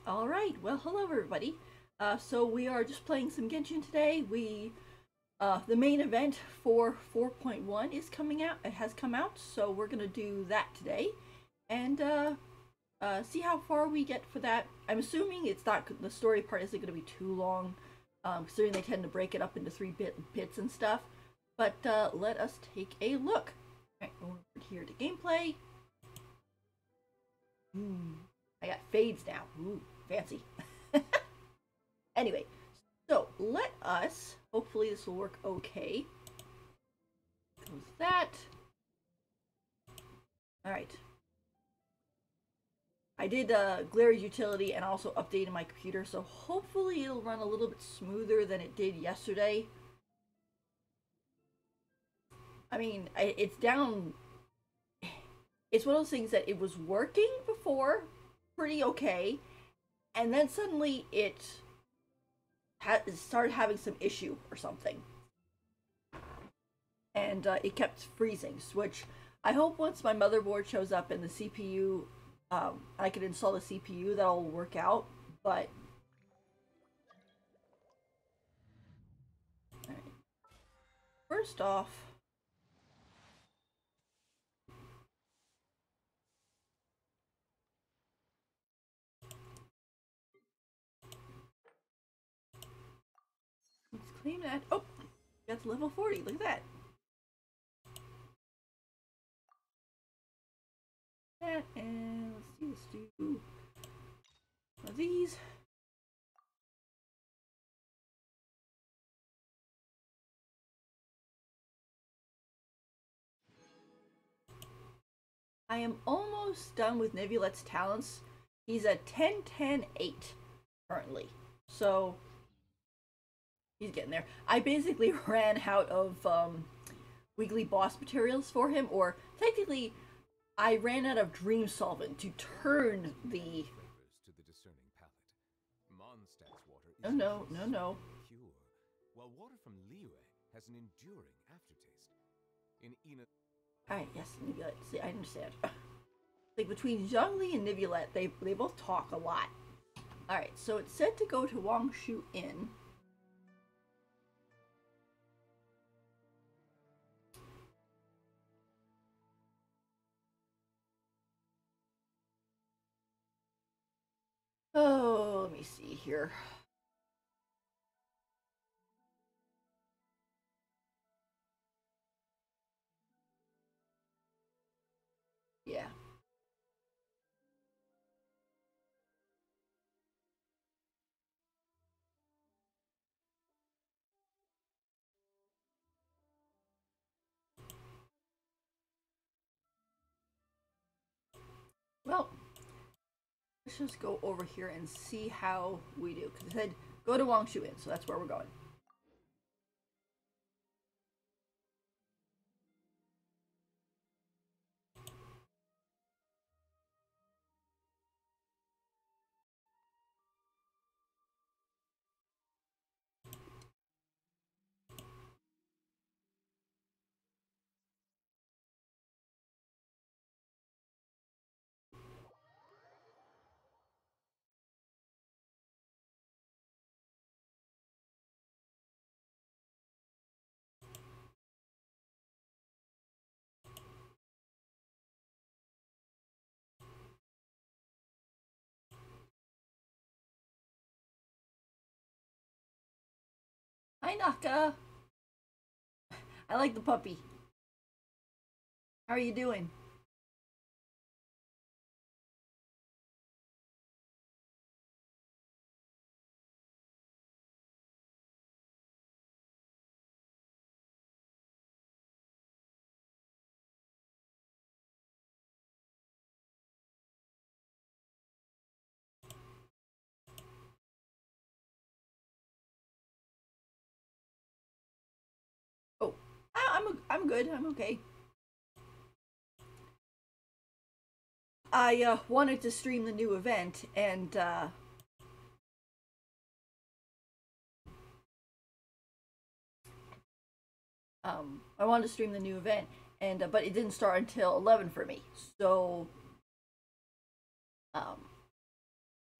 Alright, well, hello everybody. So we are just playing some Genshin today. The main event for 4.1 is coming out. It has come out, so we're gonna do that today. And, see how far we get for that. I'm assuming it's not, the story part isn't gonna be too long, considering they tend to break it up into bits and stuff. But, let us take a look. Alright, over here to gameplay. I got fades now. Ooh, fancy. Anyway, so let us, hopefully this will work okay. Close that. Alright. I did Glare utility and also updated my computer, so hopefully it'll run a little bit smoother than it did yesterday. I mean, it's down. It's one of those things that it was working before pretty okay, and then suddenly it started having some issue or something, and it kept freezing. Which I hope once my motherboard shows up and the CPU, I can install the CPU, that'll work out. But all right. First off, let's claim that. Oh, that's level 40. Look at that. And let's do one of these. I am almost done with Nivulet's talents. He's at 10-10-8 currently. So he's getting there. I basically ran out of weekly boss materials for him, or technically I ran out of dream solvent to turn the no no no no pure, while water from Liyue has an enduring aftertaste. In Ina, alright, yes, Nivulet. See, I understand. Like between Zhongli and Nivulet, they both talk a lot. Alright, so it's said to go to Wangshu Inn. Oh, let me see here. Yeah. Well, let's just go over here and see how we do. Because it said go to Wangshu Inn, so that's where we're going. Hi, Naka. I like the puppy. How are you doing? Oh, I'm good. I'm okay. I wanted to stream the new event, and I wanted to stream the new event, and but it didn't start until 11 for me. Um,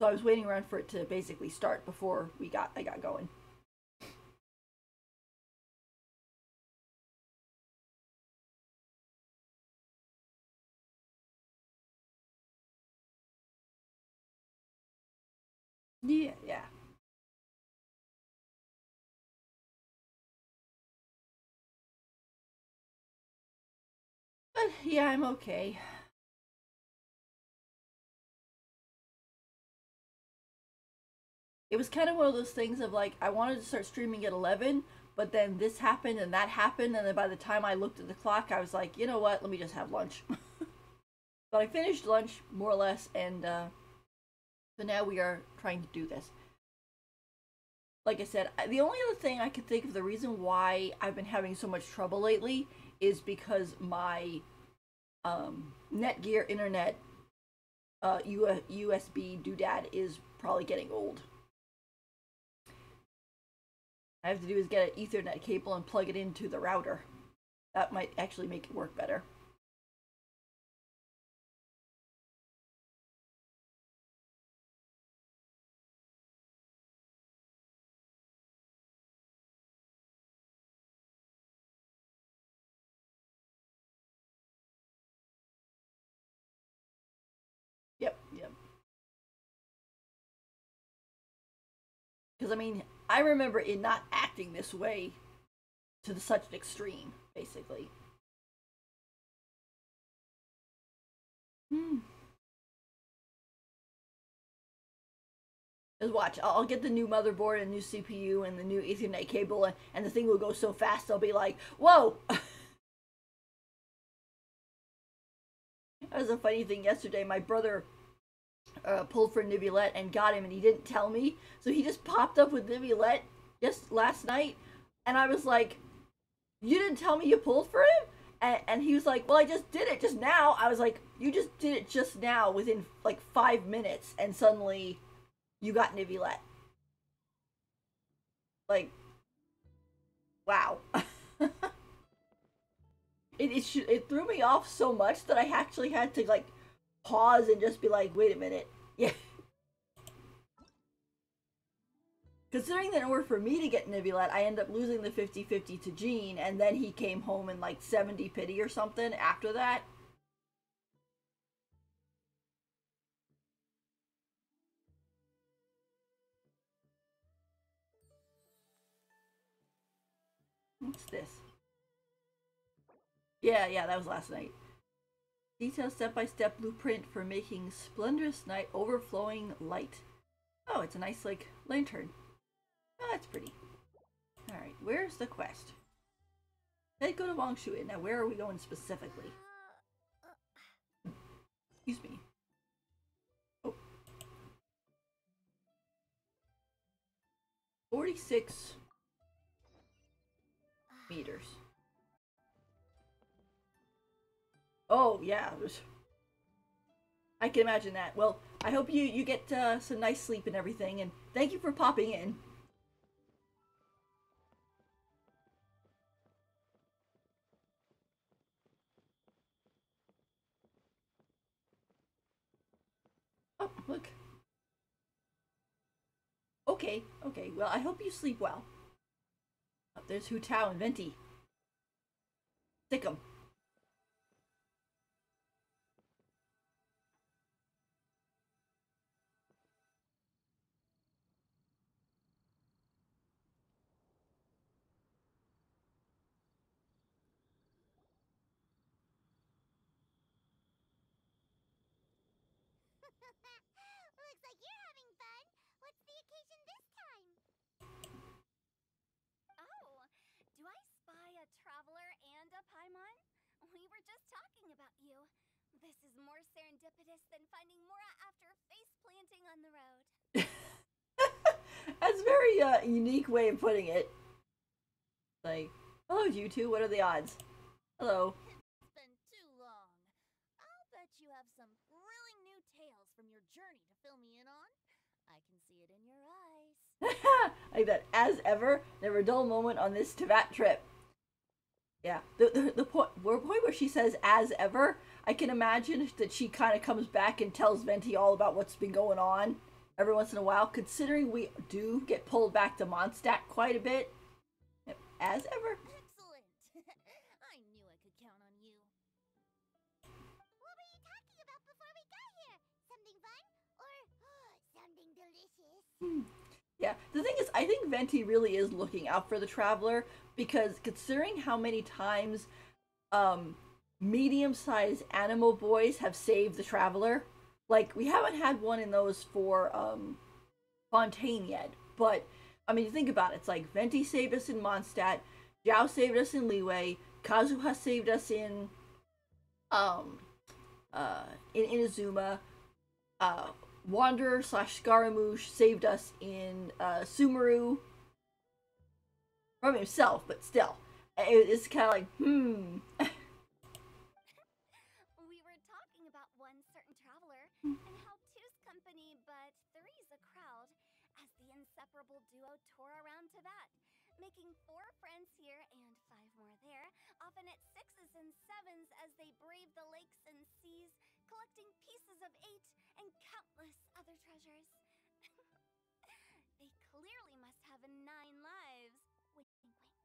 So I was waiting around for it to basically start before I got going. Yeah, yeah. But yeah, I'm okay. It was kind of one of those things of like I wanted to start streaming at 11, but then this happened and that happened, and then by the time I looked at the clock, I was like, you know what? Let me just have lunch. But I finished lunch more or less, and so now we are trying to do this. Like I said, the only other thing I could think of the reason why I've been having so much trouble lately is because my Netgear internet USB doodad is probably getting old. I have to do is get an Ethernet cable and plug it into the router. That might actually make it work better. Yep, yep. Because I mean, I remember it not acting this way to such an extreme, basically. Hmm. Just watch. I'll get the new motherboard and new CPU and the new Ethernet cable, and the thing will go so fast. I'll be like, "Whoa!" That was a funny thing yesterday. My brother pulled for Nivulette and got him, and he didn't tell me, so he just popped up with Nivulette just last night, and I was like, "You didn't tell me you pulled for him?" And he was like, "Well, I just did it just now." I was like, "You just did it just now within like 5 minutes, and suddenly you got Nivulette." Like, wow. It threw me off so much that I actually had to like pause and just be like, wait a minute. Yeah. Considering that in order for me to get Nivulette, I end up losing the 50-50 to Gene, and then he came home in like 70 pity or something after that. What's this? Yeah, yeah, that was last night. Detailed step-by-step blueprint for making splendorous night overflowing light. Oh, it's a nice, like, lantern. Oh, that's pretty. Alright, where's the quest? Let's go to Wangshu. Now, where are we going specifically? Excuse me. Oh. 46 meters. Oh, yeah. I can imagine that. Well, I hope you get some nice sleep and everything, and thank you for popping in. Oh, look. Okay, okay. Well, I hope you sleep well. Oh, there's Hu Tao and Venti. Sick 'em. Looks like you're having fun. What's the occasion this time? Oh, do I spy a traveler and a Paimon? We were just talking about you. This is more serendipitous than finding Mora after face planting on the road. That's a very unique way of putting it. Like, hello, you two. What are the odds? Hello. It's been too long. I'll bet you have some thrilling new tales from your journey to fill me in on. I can see it in your eyes. Like that. As ever, never a dull moment on this Teyvat trip. Yeah, the point where she says "as ever," I can imagine that she kind of comes back and tells Venti all about what's been going on. every once in a while, considering we do get pulled back to Mondstadt quite a bit, as ever. Excellent. I knew I could count on you. What were you talking about before we got here? Something fun? Or something delicious? Yeah, the thing is, I think Venti really is looking out for the traveler because considering how many times medium-sized animal boys have saved the traveler, like we haven't had one in those for Fontaine yet, but I mean, think about it. It's like Venti saved us in Mondstadt, Zhao saved us in Liyue, Kazuha saved us um in Inazuma, uh Wanderer slash Scaramouche saved us in Sumeru from himself, but still, it's kind of like We were talking about one certain traveler and how two's company, but three's a crowd, as the inseparable duo tore around to that, making 4 friends here and 5 more there, often at 6s and 7s as they brave the lakes and seas, collecting pieces of 8 and countless other treasures. They clearly must have 9 lives. Wink, wink, wink.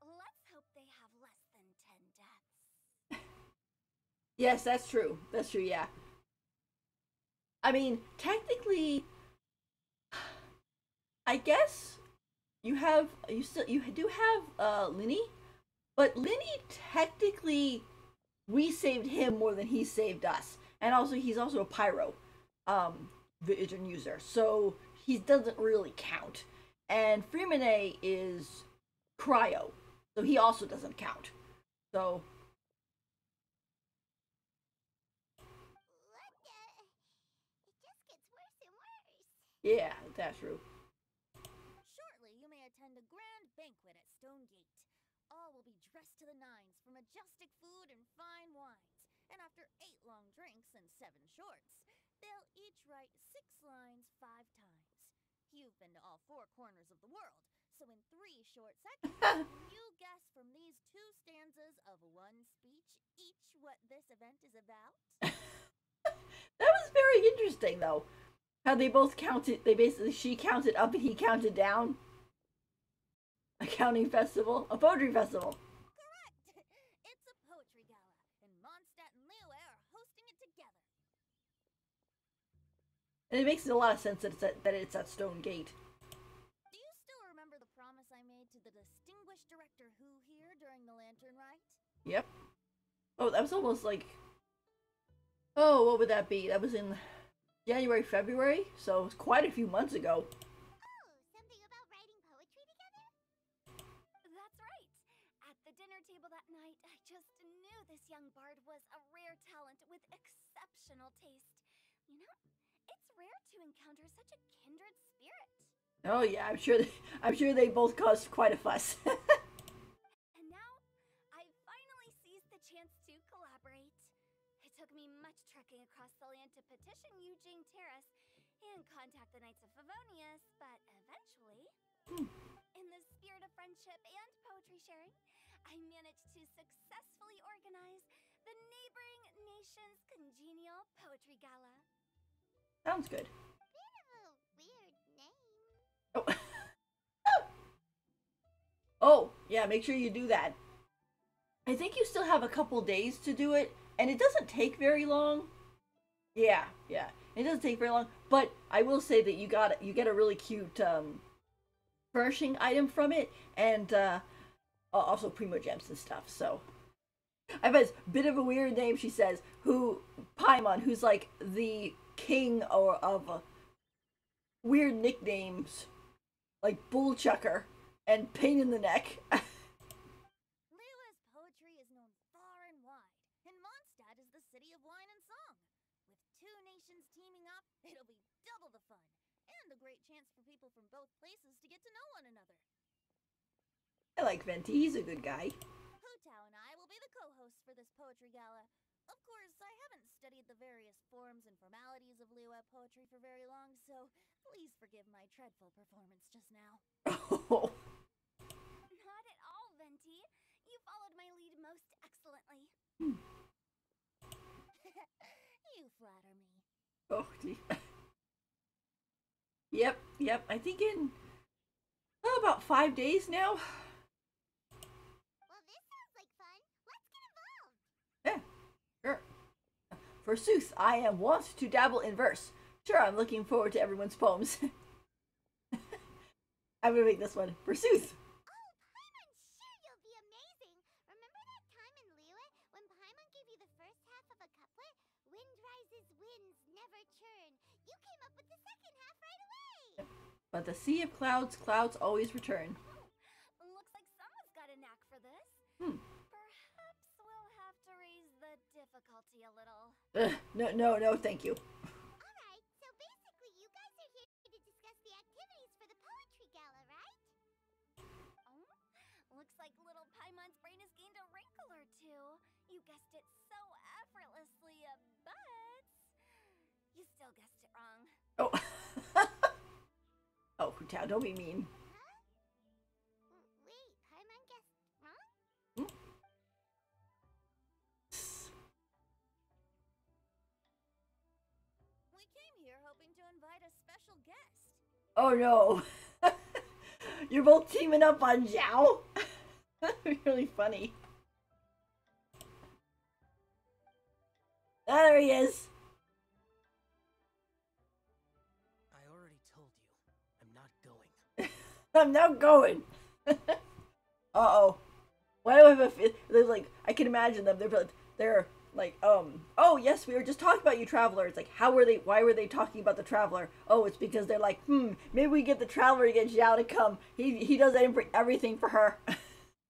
Let's hope they have less than 10 deaths. yes, that's true. That's true. Yeah. I mean, technically, I guess you do have Linny, but Linny technically we saved him more than he saved us, and also he's also a pyro vision user, so he doesn't really count. And Freeman is cryo, so he also doesn't count. So What the? It just gets worse and worse. yeah, that's true. Shortly, you may attend a grand banquet at Stonegate. All will be dressed to the nines for majestic food and fine wines. And after 8 long drinks and 7 shorts, they'll each write 6 lines 5 times. You've been to all 4 corners of the world, so in 3 short seconds, you guess from these 2 stanzas of one speech each what this event is about? That was very interesting, though. How they both counted. They basically she counted up and he counted down. A counting festival, a poetry festival. Correct! It's a poetry gala, and Mondstadt and Liyue are hosting it together. And it makes a lot of sense that it's at Stone Gate. Do you still remember the promise I made to the distinguished director Who here during the Lantern Rite? Yep. Oh, that was almost like. Oh, what would that be? That was in January, February, so it was quite a few months ago. Oh, something about writing poetry together? That's right. At the dinner table that night, I just knew this young bard was a rare talent with exceptional taste. You know, it's rare to encounter such a kindred spirit. Oh yeah, I'm sure they both caused quite a fuss. And now, I finally seized the chance to collaborate. It took me much trekking across the land to petition Eugene Terrace and contact the Knights of Favonius, but eventually, in the spirit of friendship and poetry sharing, I managed to successfully organize the Neighboring Nations Congenial Poetry Gala. Sounds good. Bit of a weird name. Oh. Oh, yeah, make sure you do that. I think you still have a couple days to do it, and it doesn't take very long. Yeah, it doesn't take very long. But I will say that you get a really cute furnishing item from it, and also Primo Gems and stuff. So I bet it's a bit of a weird name. She says, Paimon, who's like the king of weird nicknames, like Bullchucker and Pain in the Neck. Liyue's poetry is known far and wide, and Mondstadt is the city of wine and song. With 2 nations teaming up, it'll be double the fun, and a great chance for people from both places to get to know one another. I like Venti, he's a good guy. Hu Tao and I will be the co-hosts for this poetry gala. Of course, I haven't studied the various forms and formalities of Liyue poetry for very long, so please forgive my dreadful performance just now. Oh. Not at all, Venti. You followed my lead most excellently. You flatter me. Oh, gee. Yep. I think in about 5 days now. Well, this sounds like fun. Let's get involved. Yeah, sure. Forsooth, I am wont to dabble in verse. Sure, I'm looking forward to everyone's poems. I'm gonna make this one. Forsooth. Oh, Paimon, sure you'll be amazing. Remember that time in Liyue when Paimon gave you the first half of a couplet? Wind rises, winds never churn. You came up with the second half right away. But the sea of clouds, clouds always return. Looks like someone's got a knack for this. Perhaps we'll have to raise the difficulty a little. No, thank you. Alright, so basically you guys are here to discuss the activities for the poetry gala, right? Oh, looks like little Paimon's brain has gained a wrinkle or two. You guessed it so effortlessly, but you still guessed it wrong. Oh. Oh, Hutao, don't be mean. Huh? Wait, Paimon guessed wrong? We came here hoping to invite a special guest. Oh no. You're both teaming up on Zhao? That'd be really funny. There he is. I already told you, I'm not going. I'm not going. Uh-oh. Why do I have a they're like, I can imagine them. They're like, oh yes, we were just talking about you, Traveler. It's like, why were they talking about the Traveler? Oh, it's because they're like, maybe we get the Traveler to get Zhao to come. He does everything for her.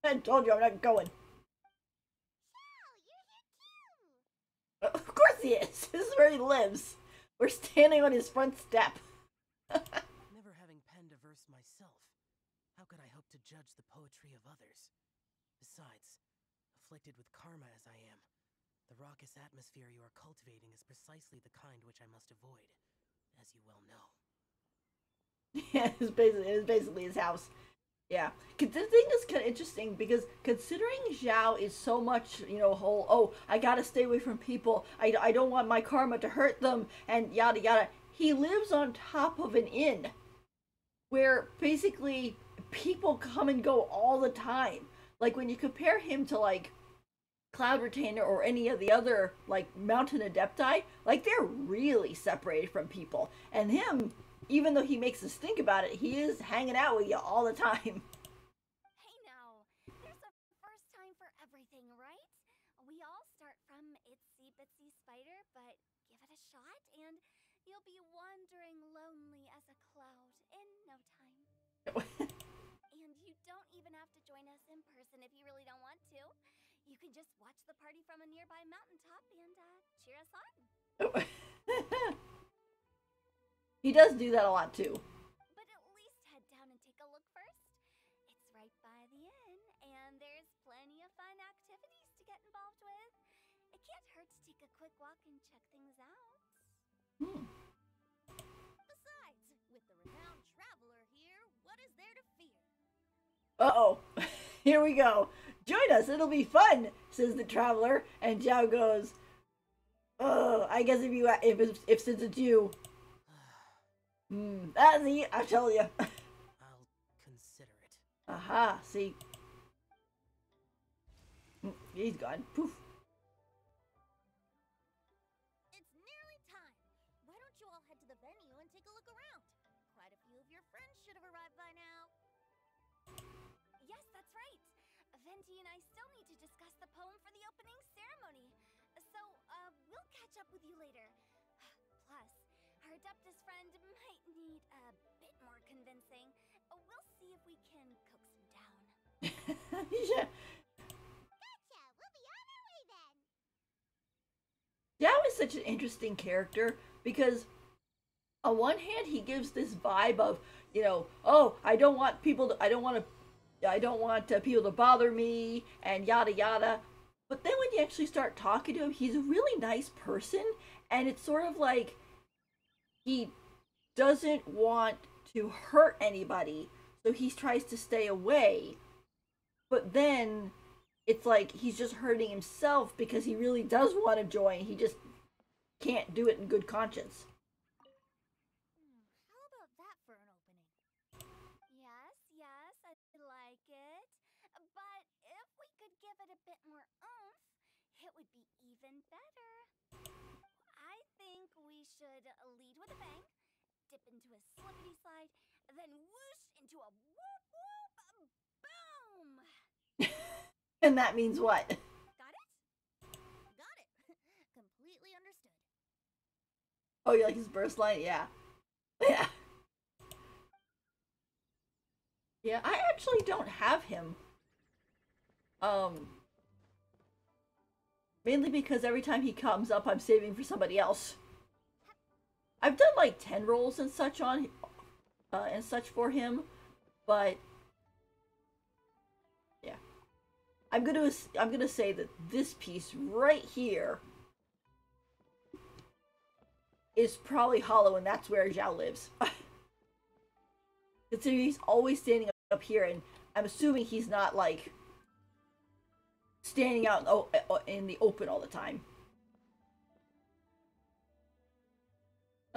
I told you I'm not going. Wow, you're here too! Of course he is. This is where he lives. We're standing on his front step. Never having penned a verse myself, how could I hope to judge the poetry of others? Besides, afflicted with karma as I am, the raucous atmosphere you are cultivating is precisely the kind which I must avoid, as you well know. Yeah, it's basically his house. Yeah. The thing is kind of interesting because considering Zhao is so much, I gotta stay away from people. I don't want my karma to hurt them and yada yada. He lives on top of an inn where basically people come and go all the time. Like when you compare him to like Cloud Retainer or any of the other like Mountain Adepti, like they're really separated from people. And him, even though he makes us think about it, he is hanging out with you all the time. Hey now, there's a first time for everything, right? We all start from itsy bitsy spider, but give it a shot and you'll be wandering lonely as a cloud in no time. And you don't even have to join us in person if you really don't want to. You can just watch the party from a nearby mountaintop and cheer us on. He does do that a lot too. But at least head down and take a look first. It's right by the inn, and there's plenty of fun activities to get involved with. It can't hurt to take a quick walk and check things out. Besides, with the renowned traveler here, what is there to fear? Uh-oh. Here we go. Join us, it'll be fun, says the Traveler, and Zhao goes, I guess if since it's you. That's it, I tell you. I'll consider it. Aha, see. He's gone. Poof. It's nearly time. Why don't you all head to the venue and take a look around? Quite a few of your friends should have arrived by now. Yes, that's right. Venti and I still need to discuss the poem for the opening ceremony. So, we'll catch up with you later. Plus, our Adeptus friend might need a bit more convincing. We'll see if we can coax him down. Yeah. Gotcha! We'll be on our way then! Zhao is such an interesting character because on one hand he gives this vibe of, I don't want people to bother me and yada yada. But then when you actually start talking to him, he's a really nice person, and it's sort of like he doesn't want to hurt anybody, so he tries to stay away. But then it's like he's just hurting himself because he really does want to join. He just can't do it in good conscience. How about that should lead with a bang, dip into a slippity slide, then whoosh into a whoop whoop boom! And that means what? Got it? Got it. Completely understood. Oh, you like his burst line? Yeah. Yeah. Yeah, I actually don't have him. Mainly because every time he comes up, I'm saving for somebody else. I've done like 10 rolls and such on, and such for him, but yeah, I'm gonna say that this piece right here is probably hollow, and that's where Zhao lives. Considering he's always standing up here, and I'm assuming he's not like standing out in the open all the time.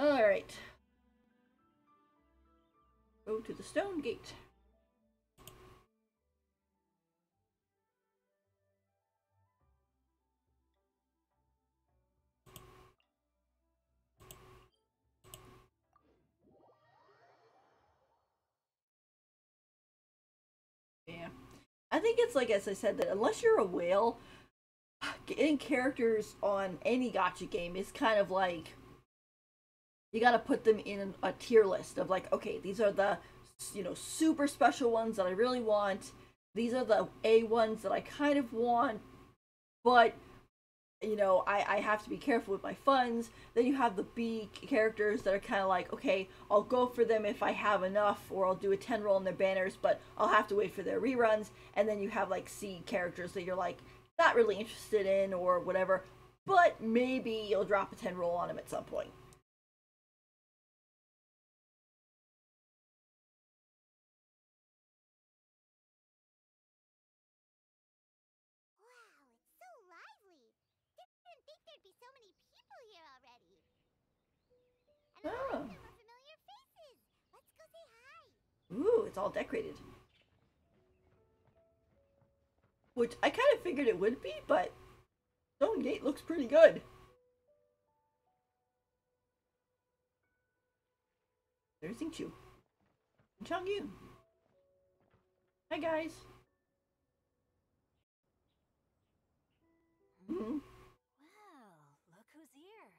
Alright. Go to the stone gate. Yeah. I think it's like, as I said, that unless you're a whale, getting characters on any gacha game is kind of like, you gotta put them in a tier list of like, okay, these are the, super special ones that I really want. These are the A ones that I kind of want, but, I have to be careful with my funds. Then you have the B characters that are kind of like, okay, I'll go for them if I have enough, or I'll do a 10 roll in their banners, but I'll have to wait for their reruns. And then you have like C characters that you're like, not really interested in or whatever, but maybe you'll drop a 10 roll on them at some point. Wow, it's so lively. Didn't think there'd be so many people here already. And a lot of them are familiar faces. Let's go say hi. Ooh, it's all decorated. Which I kind of figured it would be, but Stone Gate looks pretty good. There's Xingqiu. And Changyu. Hi, guys. Well, look who's here.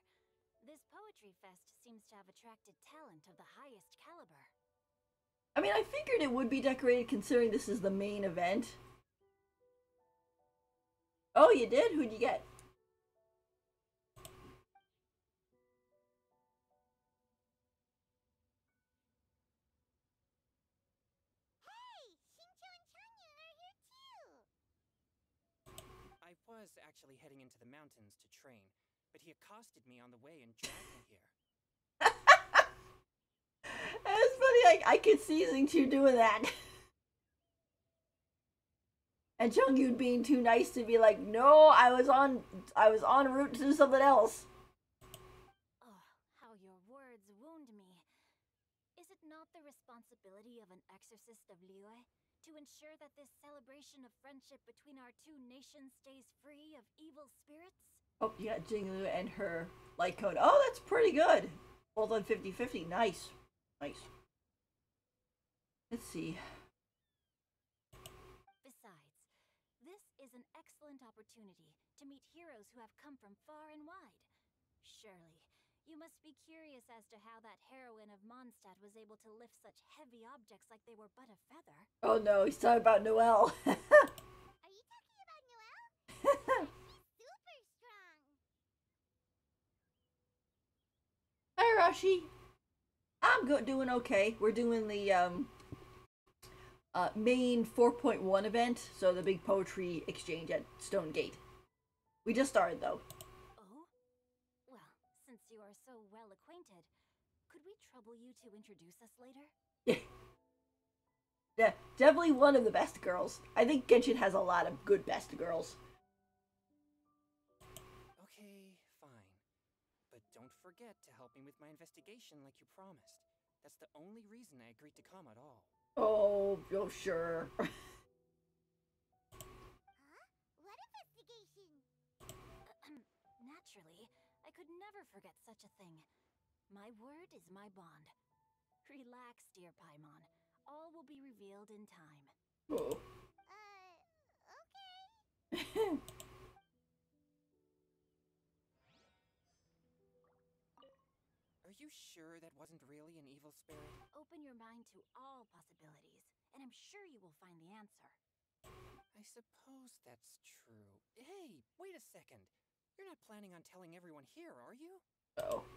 This poetry fest seems to have attracted talent of the highest caliber. I mean, I figured it would be decorated considering this is the main event. Oh, you did? Who'd you get? Hey, Xingqiu and Changyun are here too. I was actually heading into the mountains to train, but he accosted me on the way and dragged me here. That's funny. I could see Xingqiu doing that. And Changyu being too nice to be like, no, I was on route to do something else. Oh, how your words wound me. Is it not the responsibility of an exorcist of Liyue to ensure that this celebration of friendship between our two nations stays free of evil spirits? Oh, yeah, Jinglu and her light cone. Oh, that's pretty good. Both on 50-50. Nice. Nice. Let's see. Besides, this is an excellent opportunity to meet heroes who have come from far and wide. Surely, you must be curious as to how that heroine of Mondstadt was able to lift such heavy objects like they were but a feather. Oh no, he's talking about Noelle. Are you talking about Noelle? She's super strong. Hi, Rashi. I'm doing okay. We're doing the main 4.1 event, so the big poetry exchange at Stone Gate. We just started though. Oh? Well, since you are so well acquainted, could we trouble you to introduce us later? Yeah, definitely one of the best girls. I think Genshin has a lot of good best girls. Okay, fine. But don't forget to help me with my investigation like you promised. That's the only reason I agreed to come at all. Oh, sure. Huh? What investigation? Naturally, I could never forget such a thing. My word is my bond. Relax, dear Paimon. All will be revealed in time. Oh. Okay. Are you sure that wasn't really an evil spirit? Open your mind to all possibilities, and I'm sure you will find the answer. I suppose that's true. Hey, wait a second. You're not planning on telling everyone here, are you? Oh.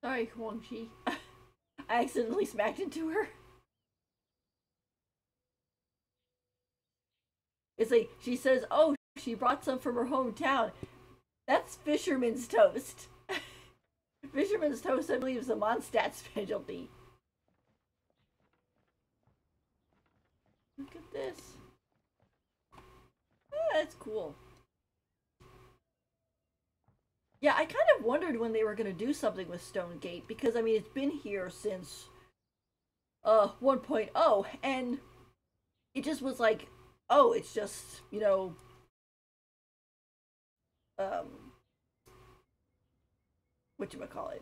Sorry, Huang Shi. I accidentally smacked into her. It's like, she says, oh, she brought some from her hometown. That's fisherman's toast. Fisherman's toast, I believe, is a Mondstadt specialty. Look at this. Oh, that's cool. Yeah, I kind of wondered when they were going to do something with Stone Gate, because, I mean, it's been here since 1.0, and it just was like, oh, it's just, you know, whatchamacallit?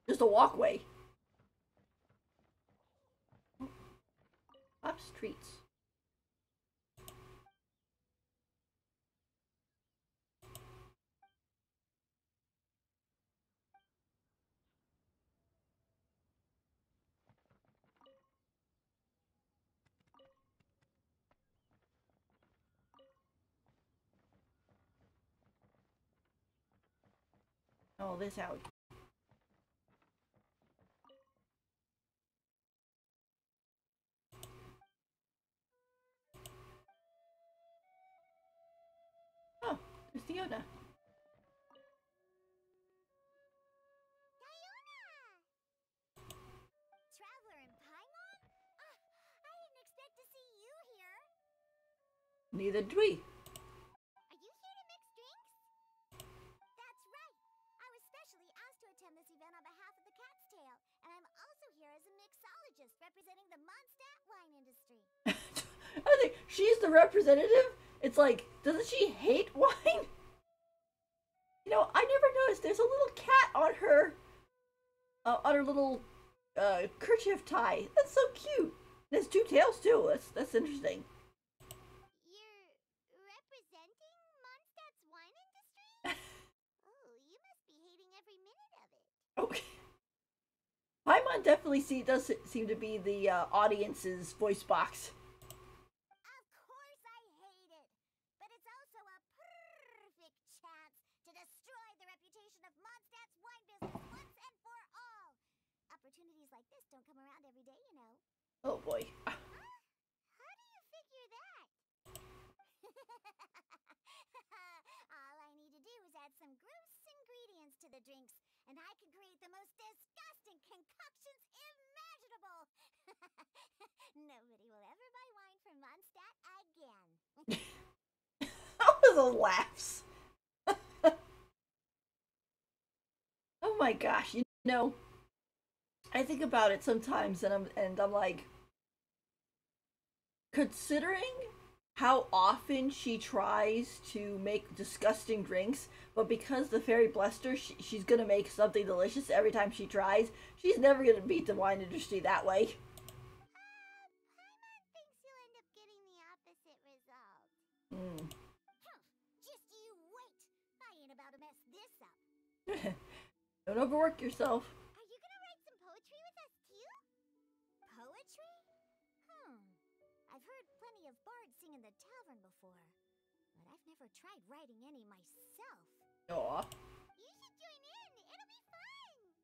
Just a walkway. Up streets. Oh, this out. Oh, there's Fiona. Traveler in Paimon? I didn't expect to see you here. Neither do we. Are you here to mix drinks? That's right. I was specially asked to attend this event on behalf of the Cat's Tail, and I'm also here as a mixologist representing the Mondstadt wine industry. I think she's the representative. It's like, doesn't she hate wine? You know, I never noticed. There's a little cat on her little kerchief tie. That's so cute. There's two tails too. That's interesting. You're representing Mondstadt's wine industry? Oh, you must be hating every minute of it. Okay. Paimon definitely does seem to be the audience's voice box. Of course I hate it, but it's also a perfect chance to destroy the reputation of Mondstadt's wine business once and for all. Opportunities like this don't come around every day, you know. Oh boy. How do you figure that? All I need to do is add some gross ingredients to the drinks, and I can create the most disgusting concoctions imaginable. Nobody will ever buy wine from Mondstadt again. How are those laughs? Oh my gosh, you know, I think about it sometimes and I'm like, considering how often she tries to make disgusting drinks, but because the fairy blessed her, she's gonna make something delicious every time she tries. She's never gonna beat the wine industry that way. Paimon thinks you'll end up getting the opposite result. Mm. Just you wait. I ain't about to mess this up. Don't overwork yourself. Are you gonna write some poetry with us too? Poetry? I've heard plenty of bards sing in the tavern before, but I've never tried writing any myself. Aw. You should join in. It'll be fun.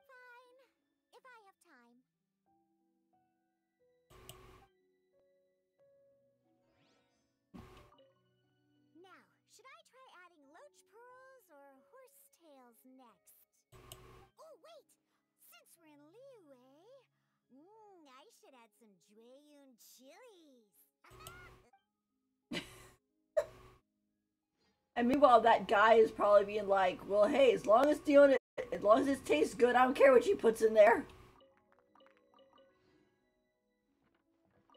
Fine, if I have time. Now, should I try adding loach pearls or horse tails next? Oh, wait! Since we're in Liyue, eh? I should add some Jueyun chilies. And meanwhile, that guy is probably being like, well, hey, as long as it tastes good, I don't care what she puts in there.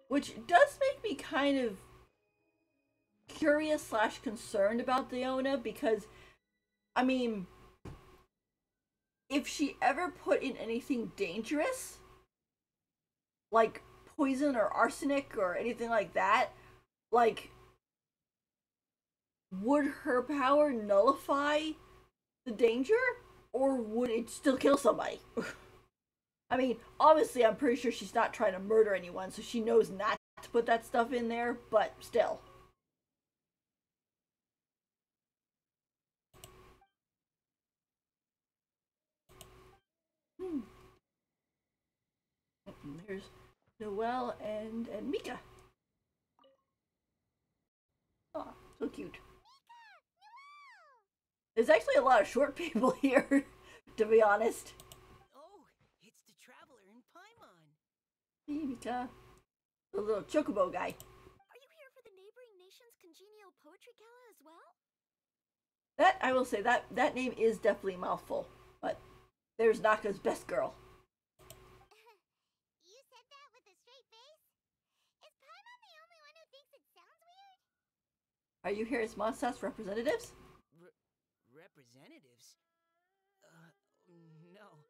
Which does make me kind of curious / concerned about Leona, because, I mean, if she ever put in anything dangerous, like poison or arsenic or anything like that, like, would her power nullify the danger, or would it still kill somebody? I mean, obviously, I'm pretty sure she's not trying to murder anyone, so she knows not to put that stuff in there, but still. There's Noelle and Mika. Oh, so cute. There's actually a lot of short people here, to be honest. Oh, it's the traveler in Paimon. Hey, Mika. The little chocobo guy. Are you here for the neighboring nation's congenial poetry gala as well? That, I will say, that name is definitely a mouthful. But there's Naka's best girl. You said that with a straight face? Is Paimon the only one who thinks it sounds weird? Are you here as Mondstadt's representatives? Representatives? No.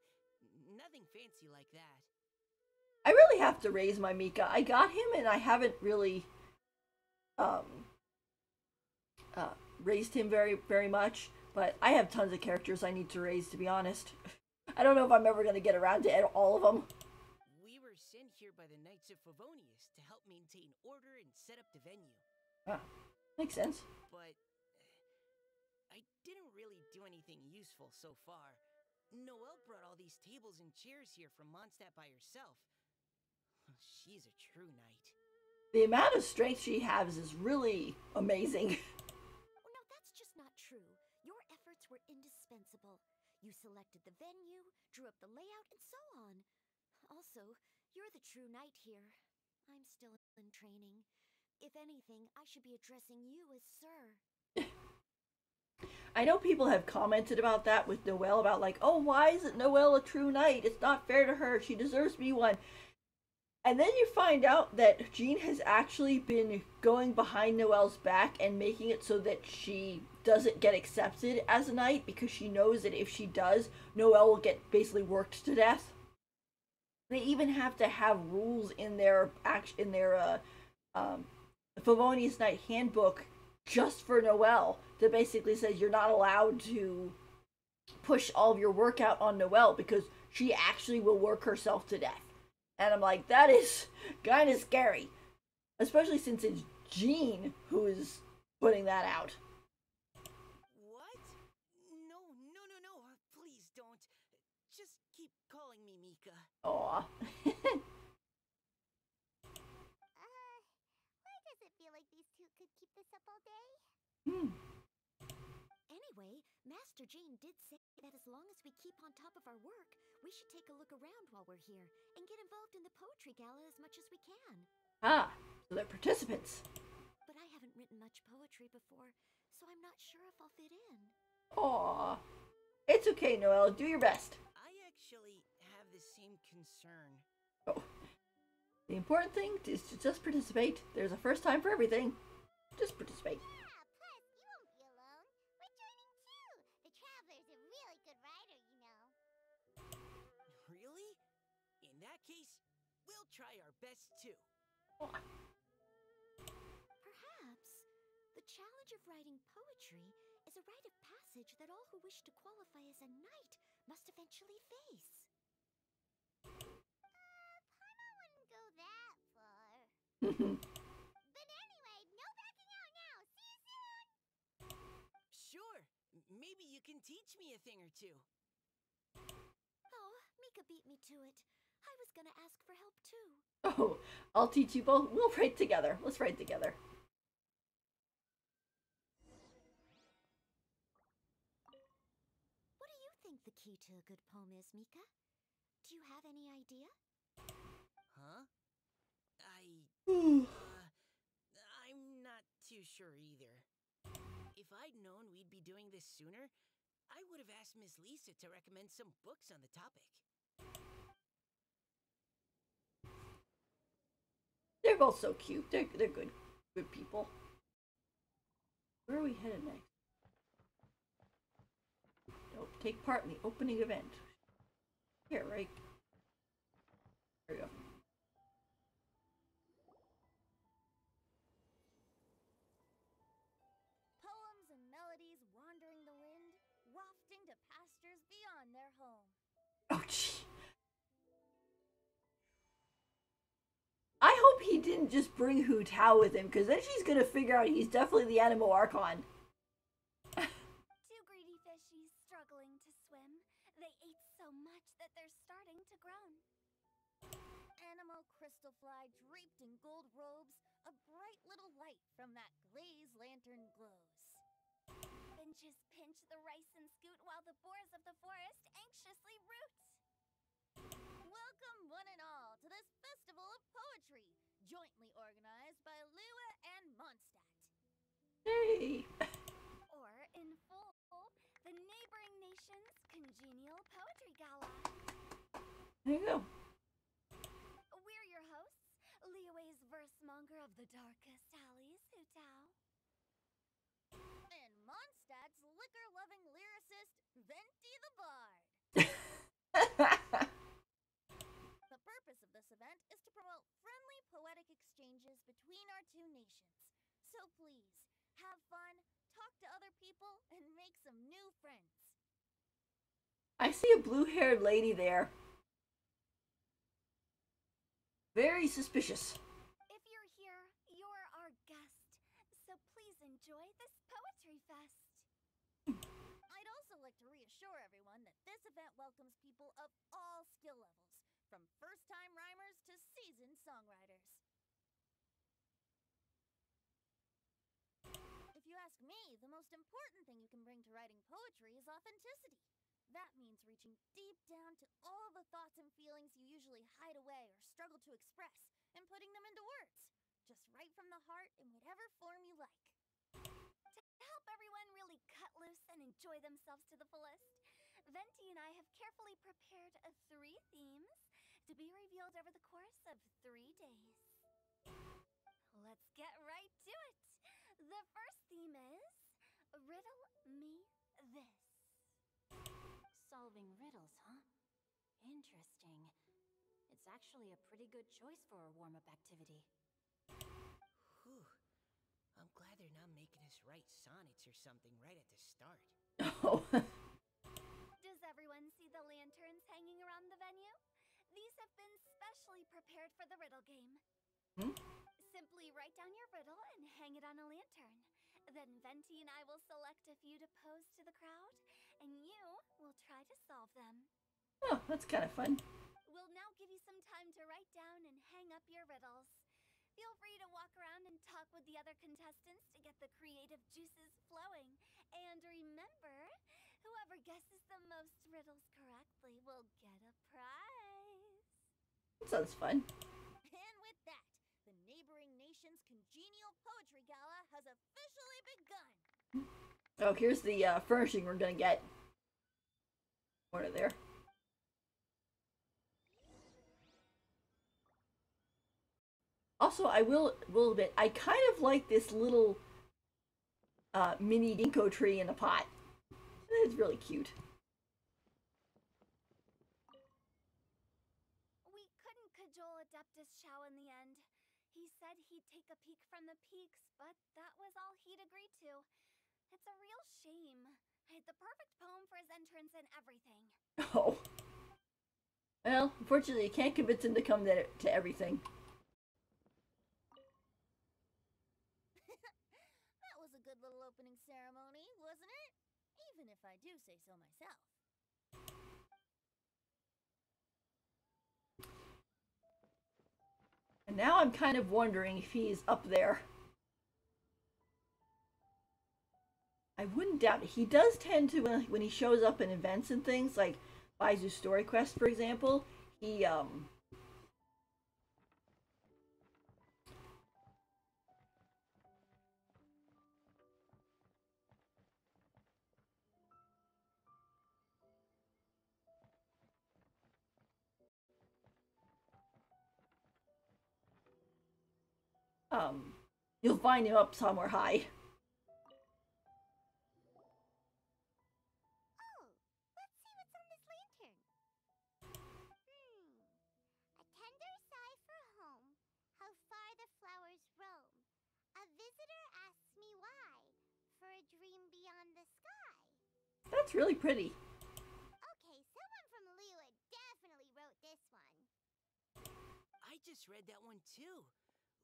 Nothing fancy like that. I really have to raise my Mika. I got him and I haven't really raised him very much, but I have tons of characters I need to raise, to be honest. I don't know if I'm ever going to get around to all of them. We were sent here by the Knights of Favonius to help maintain order and set up the venue. Ah, makes sense. But I didn't really do anything useful so far. Noelle brought all these tables and chairs here from Mondstadt by herself. She's a true knight. The amount of strength she has is really amazing. No, that's just not true. Your efforts were indispensable. You selected the venue, drew up the layout, and so on. Also, you're the true knight here. I'm still in training. If anything, I should be addressing you as sir. I know people have commented about that with Noelle, about like, oh, why isn't Noelle a true knight? It's not fair to her. She deserves to be one. And then you find out that Jean has actually been going behind Noelle's back and making it so that she doesn't get accepted as a knight, because she knows that if she does, Noelle will get basically worked to death. They even have to have rules in their Favonius Knight handbook just for Noelle that basically says you're not allowed to push all of your work out on Noelle because she actually will work herself to death. And I'm like, that is kind of scary. Especially since it's Jean who is putting that out. What? No. Please don't. Just keep calling me Mika. Aw. Why does it feel like these two could keep this up all day? Anyway, Master Jean did say that as long as we keep on top of our work, we should take a look around while we're here and get involved in the poetry gala as much as we can. Ah, so they're participants. But I haven't written much poetry before, so I'm not sure if I'll fit in. Aw. It's okay, Noelle. Do your best. I actually have the same concern. Oh. The important thing is to just participate. There's a first time for everything. Just participate. Yeah, plus, you won't be alone. We're joining too. The Traveler's a really good writer, you know. Really? In that case, we'll try our best too. Perhaps the challenge of writing poetry is a rite of passage that all who wish to qualify as a knight must eventually face. Paimon wouldn't go that far. But anyway, no backing out now. See you soon. Sure. Maybe you can teach me a thing or two. Oh, Mika beat me to it. I was gonna ask for help too. Oh, I'll teach you both. We'll write together. Let's write together. What do you think the key to a good poem is, Mika? Do you have any idea? Huh? I'm not too sure either. If I'd known we'd be doing this sooner, I would have asked Miss Lisa to recommend some books on the topic. They're both so cute. They're good people. Where are we headed next? Nope. Take part in the opening event. Here, right? There we go. Poems and melodies wandering the wind, wafting to pastures beyond their home. Oh, gee. I hope he didn't just bring Hu Tao with him, because then she's gonna figure out he's definitely the Animo Archon. Two greedy fishies struggling to swim. They ate so much that they're starting to groan. Animo crystal fly draped in gold robes, a bright little light from that glaze lantern glows. Finches pinch the rice and scoot while the boars of the forest anxiously root. Welcome one and all to this festival of poetry, jointly organized by Liyue and Mondstadt. Hey! Or in full, the neighboring nation's congenial poetry gala. There you go. We're your hosts, Liyue's verse monger of the darkest alleys, Hu Tao. And Mondstadt's liquor-loving lyricist, Venti the Bard. The purpose of this event is to promote friendly poetic exchanges between our two nations. So please, have fun, talk to other people, and make some new friends. I see a blue-haired lady there. Very suspicious. If you're here, you're our guest. So please enjoy this poetry fest. I'd also like to reassure everyone that this event welcomes people of all skill levels, from first-time rhymers to seasoned songwriters. If you ask me, the most important thing you can bring to writing poetry is authenticity. That means reaching deep down to all the thoughts and feelings you usually hide away or struggle to express, and putting them into words, just right from the heart in whatever form you like. To help everyone really cut loose and enjoy themselves to the fullest, Venti and I have carefully prepared 3 themes to be revealed over the course of 3 days. Let's get right to it. The first theme is Riddle Me This. Solving riddles, huh? Interesting. It's actually a pretty good choice for a warm-up activity. Whew. I'm glad they're not making us write sonnets or something right at the start. Oh. Does everyone see the lanterns hanging around the venue? These have been specially prepared for the riddle game. Simply write down your riddle and hang it on a lantern. Then Venti and I will select a few to pose to the crowd, and you will try to solve them. Oh, that's kind of fun. We'll now give you some time to write down and hang up your riddles. Feel free to walk around and talk with the other contestants to get the creative juices flowing. And remember, whoever guesses the most riddles correctly will get a prize. That sounds fun. And with that, the neighboring nation's congenial poetry gala has officially begun. Oh, here's the furnishing we're gonna get. Order there. Also, I will admit, I kind of like this little mini ginkgo tree in a pot. It's really cute. We couldn't cajole Adeptus Shao in the end. He said he'd take a peek from the peaks, but that was all he'd agreed to. It's a real shame. I had the perfect poem for his entrance and everything. Oh. Well, unfortunately, you can't convince him to come there to everything. That was a good little opening ceremony, wasn't it? Even if I do say so myself. And now I'm kind of wondering if he's up there. I wouldn't doubt it. He does tend to, when he shows up in events and things, like Baizu's Story Quest, for example, he you'll find him up somewhere high. Oh, let's see what's on this lantern. A tender sigh for home, how far the flowers roam. A visitor asks me why, for a dream beyond the sky. That's really pretty. Okay, someone from Liyue definitely wrote this one. I just read that one too.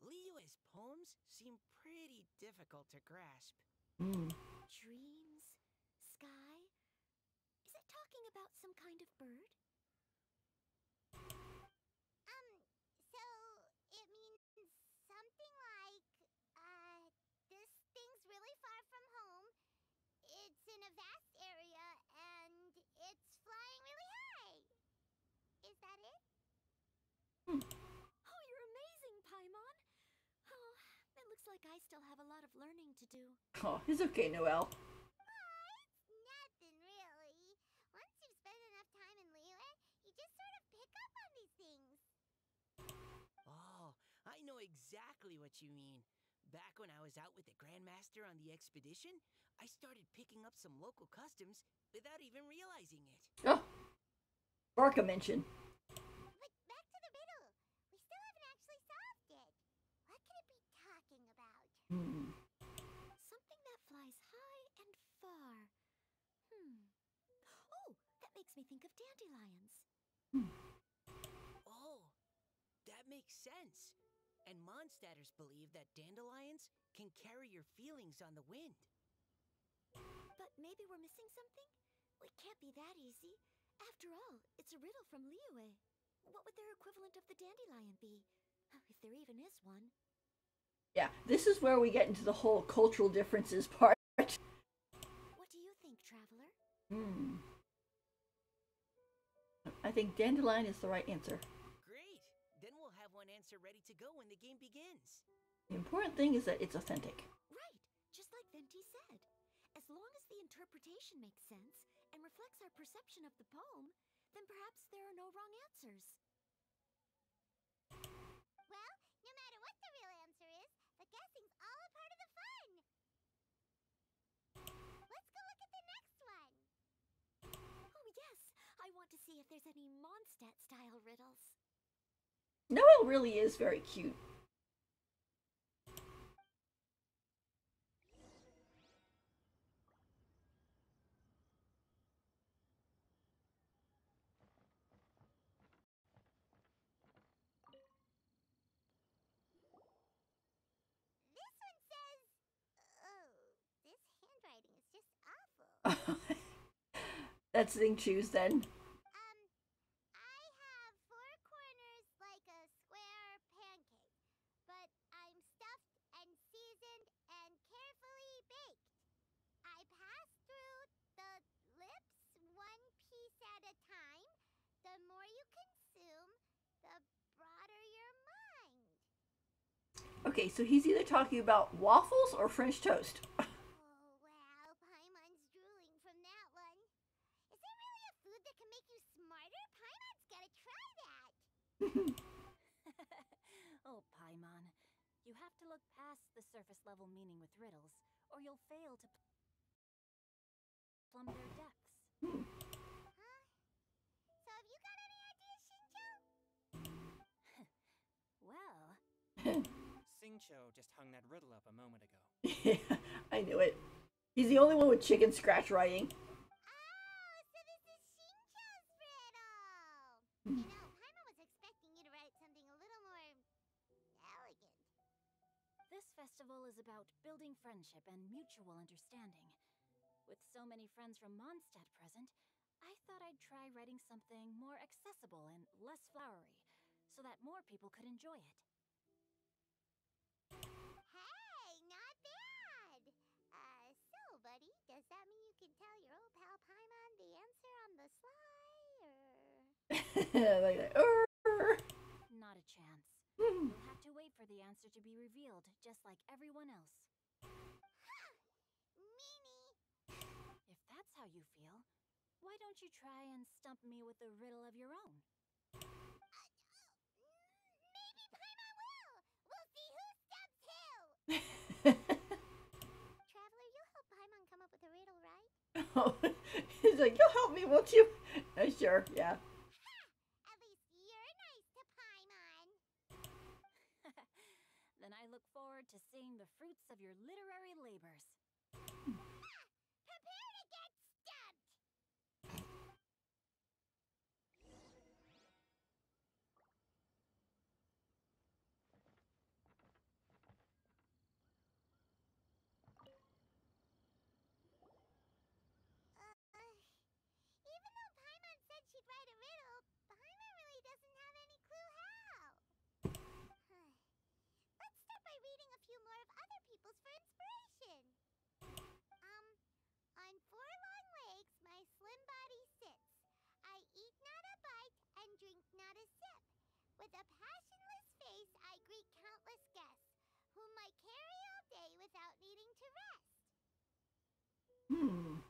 Liyue's poems seem pretty difficult to grasp. Dreams? Sky? Is it talking about some kind of bird? So it means something like, this thing's really far from home. It's in a vast area and it's flying really high. Is that it? Oh, you're amazing, Paimon! Oh, it looks like I still have a lot of learning to do. Oh, it's okay, Noelle. It's nothing really. Once you've spent enough time in Liyue, you just sort of pick up on these things. Oh, I know exactly what you mean. Back when I was out with the Grandmaster on the expedition, I started picking up some local customs without even realizing it. Oh, Barca mentioned. But back to the riddle. We still haven't actually solved it. What could it be talking about? Something that flies high and far. Oh, that makes me think of dandelions. Oh, that makes sense. And Mondstadters believe that dandelions can carry your feelings on the wind. But maybe we're missing something? It can't be that easy. After all, it's a riddle from Liyue. What would their equivalent of the dandelion be? If there even is one. Yeah, this is where we get into the whole cultural differences part. What do you think, Traveler? I think dandelion is the right answer. Great! Then we'll have one answer ready to go when the game begins. The important thing is that it's authentic. Right, just like Venti said. As long as the interpretation makes sense and reflects our perception of the poem, then perhaps there are no wrong answers. Well, no matter what the real answer is, the guessing's all a part of the fun. Let's go look at the next one. Oh yes, I want to see if there's any Mondstadt-style riddles. Noelle really is very cute. This one says, oh, this handwriting is just awful. That's Zing Chu's then. I have 4 corners like a square pancake, but I'm stuffed and seasoned and carefully baked. I pass through the lips 1 piece at a time. The more you consume, the broader your mind. Okay, so he's either talking about waffles or French toast. Oh, wow, Paimon's drooling from that one. Is there really a food that can make you smarter? Paimon's gotta try that. Oh, Paimon, you have to look past the surface-level meaning with riddles, or you'll fail to plumb their depths. Huh? So have you got any ideas, Shinjo? Well, Singcho just hung that riddle up a moment ago. I knew it. He's the only one with chicken scratch writing. Oh, so this is Shincho's riddle! Paimon was expecting you to write something a little more elegant. this festival is about building friendship and mutual understanding. With so many friends from Mondstadt present, I thought I'd try writing something more accessible and less flowery, so that more people could enjoy it. Hey, not bad! So, buddy, does that mean you can tell your old pal Paimon the answer on the sly, or...? Like, Not a chance. Hmm. You'll have to wait for the answer to be revealed, just like everyone else. Meanie. If that's how you feel, why don't you try and stump me with a riddle of your own? Maybe Paimon will. We'll see who stumps who. Traveler, you'll help Paimon come up with a riddle, right? He's like, you'll help me, won't you? Sure, yeah. At least you're nice to Paimon. Then I look forward to seeing the fruits of your literary labors. Prepare to get stumped. Even though Paimon said she'd write a riddle, Paimon really doesn't have any clue how. Let's start by reading a few more of other people's for inspiration. On four long legs my slim body sits. I eat not a bite and drink not a sip. With a passionless face I greet countless guests, whom I carry all day without needing to rest. Hmm.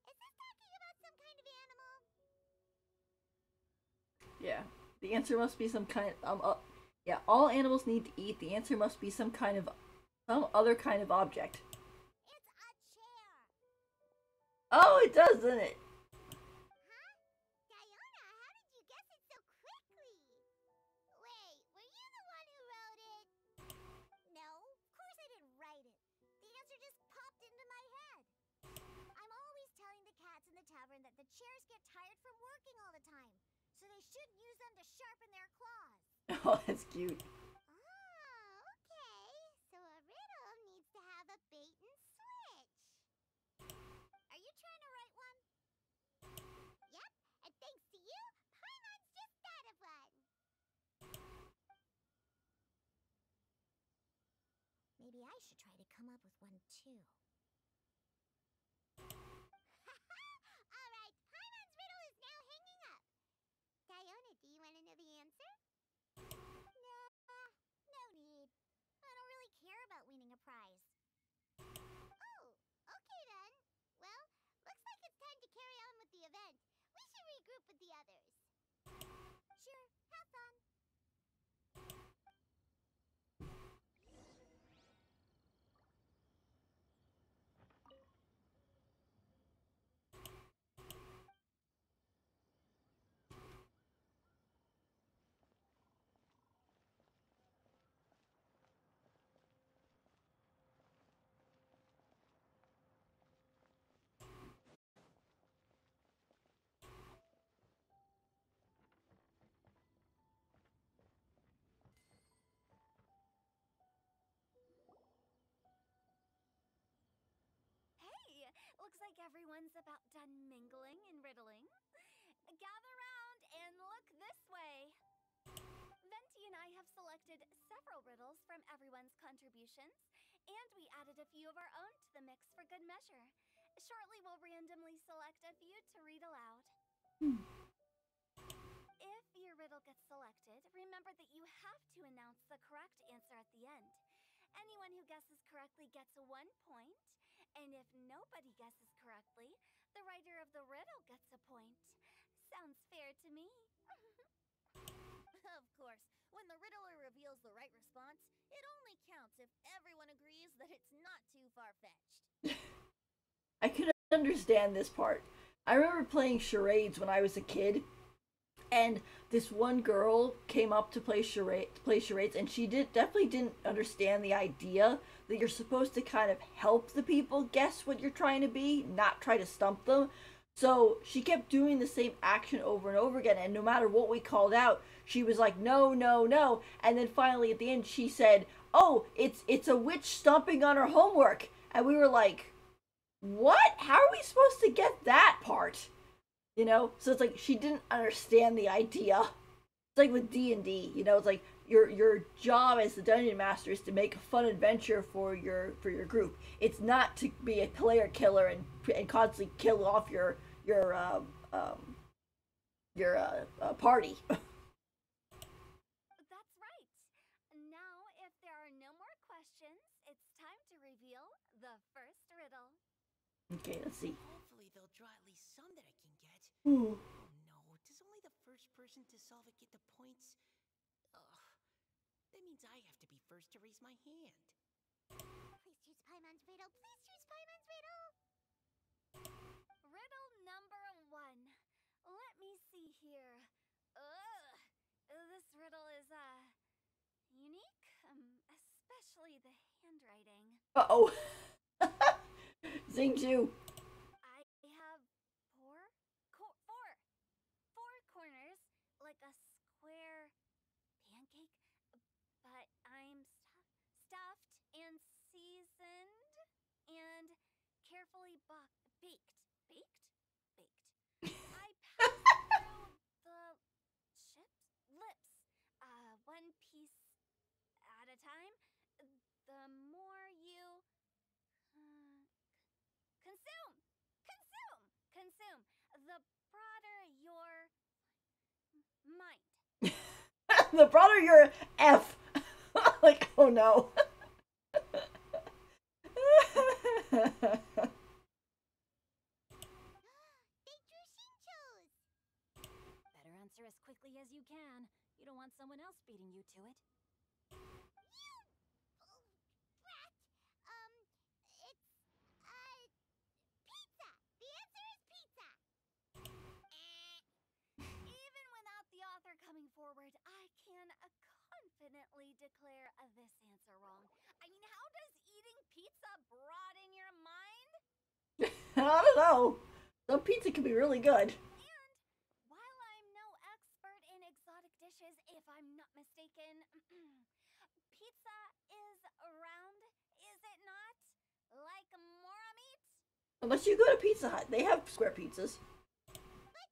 Is this talking about some kind of animal? Yeah. The answer must be some kind. Yeah. All animals need to eat. The answer must be some other kind of object. It's a chair. Oh, it does, doesn't it? Huh? Diona, how did you guess it so quickly? Wait, were you the one who wrote it? No, of course I didn't write it. The answer just popped into my head. I'm always telling the cats in the tavern that the chairs get tired from working all the time, so they should use them to sharpen their claws. Oh, that's cute. Oh, okay. So a riddle needs to have a bait and switch. Are you trying to write one? Yep, and thanks to you, Paimon's just thought of one. Maybe I should try to come up with one too. Alright, Paimon's riddle is now hanging up. Diona, do you want to know the answer? Nah, no need. I don't really care about winning a prize. Oh, okay then. Well, looks like it's time to carry on with the event. We should regroup with the others. Sure, have fun. Hey, looks like everyone's about done mingling and riddling. Gather round and look this way. Venti and I have selected several riddles from everyone's contributions, and we added a few of our own to the mix for good measure. Shortly, we'll randomly select a few to read aloud. If your riddle gets selected, remember that you have to announce the correct answer at the end. Anyone who guesses correctly gets 1 point, and if nobody guesses correctly, the writer of the riddle gets a point. Sounds fair to me. Of course, when the riddler reveals the right response, it only counts if everyone agrees that it's not too far-fetched. I could understand this part. I remember playing charades when I was a kid, and this one girl came up to play charades, and she definitely didn't understand the idea that you're supposed to kind of help the people guess what you're trying to be, not try to stump them. So she kept doing the same action over and over again, and no matter what we called out, she was like, no, no, no. And then finally at the end she said, oh, it's a witch stomping on her homework. And we were like, what? How are we supposed to get that part? You know? So it's like she didn't understand the idea. It's like with D&D, you know, it's like your job as the dungeon master is to make a fun adventure for your group. It's not to be a player killer and constantly kill off your party. That's right. Now, if there are no more questions, it's time to reveal the first riddle. Okay, let's see. Hopefully they'll draw at least some that I can get. Ooh. Oh no, does only the first person to solve it get the points? Ugh. That means I have to be first to raise my hand. Please choose Paimon's riddle. Please choose Paimon's riddle. Riddle number 1. Let me see here. Ugh. This riddle is, unique, especially the handwriting. Uh-oh. Zing 2. I have four corners, like a square pancake, but I'm stuffed and seasoned and carefully baked. I pass through the lips, one piece at a time. The more you consume, the broader your mind. The broader your F. Like, oh no. They drew Shinchos. Better answer as quickly as you can. You don't want someone else beating you to it. Rat. It's pizza. The answer is pizza. Even without the author coming forward, I can confidently declare this answer wrong. I mean, how does eating pizza broaden your mind? I don't know. Some pizza can be really good. And while I'm no expert in exotic dishes, if I'm not mistaken, pizza is round, is it not? Like mora meat? Unless you go to Pizza Hut, they have square pizzas. But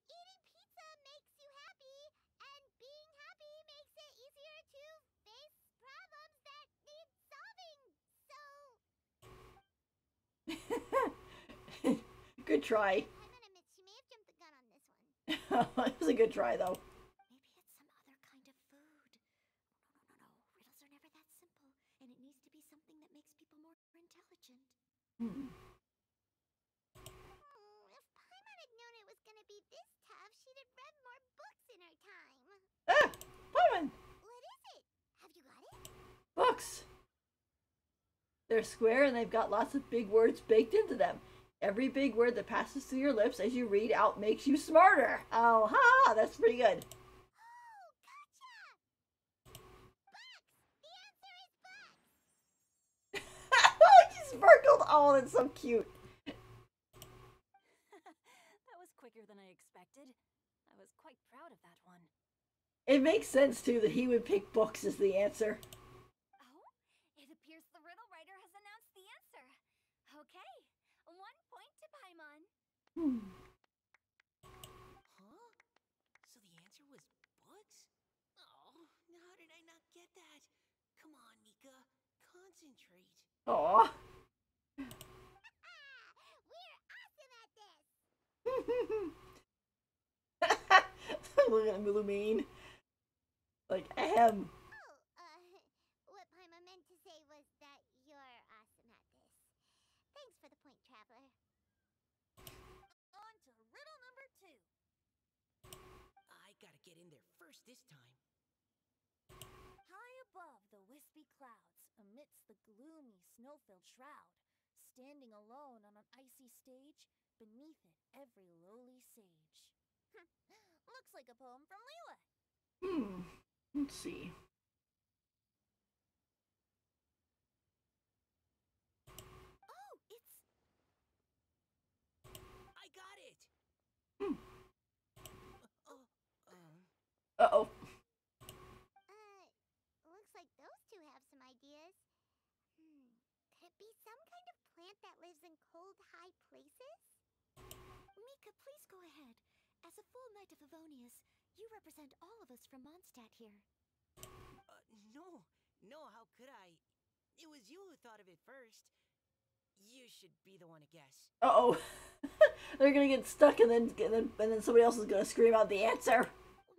eating pizza makes you happy, and being happy makes it easier to face problems that need solving. So, Good try. Paimon admits she may have jumped the gun on this one. It was a good try, though. Maybe it's some other kind of food. No. Riddles are never that simple, and it needs to be something that makes people more intelligent. If Paimon had known it was gonna be this tough, she'd have read more books in her time. Ah! Paimon! What is it? Have you got it? Books! They're square and they've got lots of big words baked into them. Every big word that passes through your lips as you read out makes you smarter. Oh, ha! That's pretty good. Oh, gotcha! Bucks! The answer is bucks! She sparkled. Oh, that's so cute. That was quicker than I expected. I was quite proud of that one. It makes sense, too, that he would pick books as the answer. Oh, it appears the riddle writer has announced the answer. Okay, 1 point to Paimon. Huh? So the answer was books? Oh, how did I not get that? Come on, Mika. Concentrate. Aw. We're awesome at this! Look at Millumine. Like, ahem. Oh, what Paimon meant to say was that you're awesome at this. Thanks for the point, Traveler. On to riddle number 2. I gotta get in there first this time. High above the wispy clouds, amidst the gloomy, snow-filled shroud, standing alone on an icy stage, beneath it every lowly sage. Looks like a poem from Liyue. Let's see. Oh, it's... I got it! Uh-oh. Looks like those two have some ideas. Could it be some kind of plant that lives in cold, high places? Mika, please go ahead. As a full knight of Favonius, you represent all of us from Mondstadt here. No, how could I? It was you who thought of it first. You should be the one to guess. Uh-oh. They're gonna get stuck and then somebody else is gonna scream out the answer.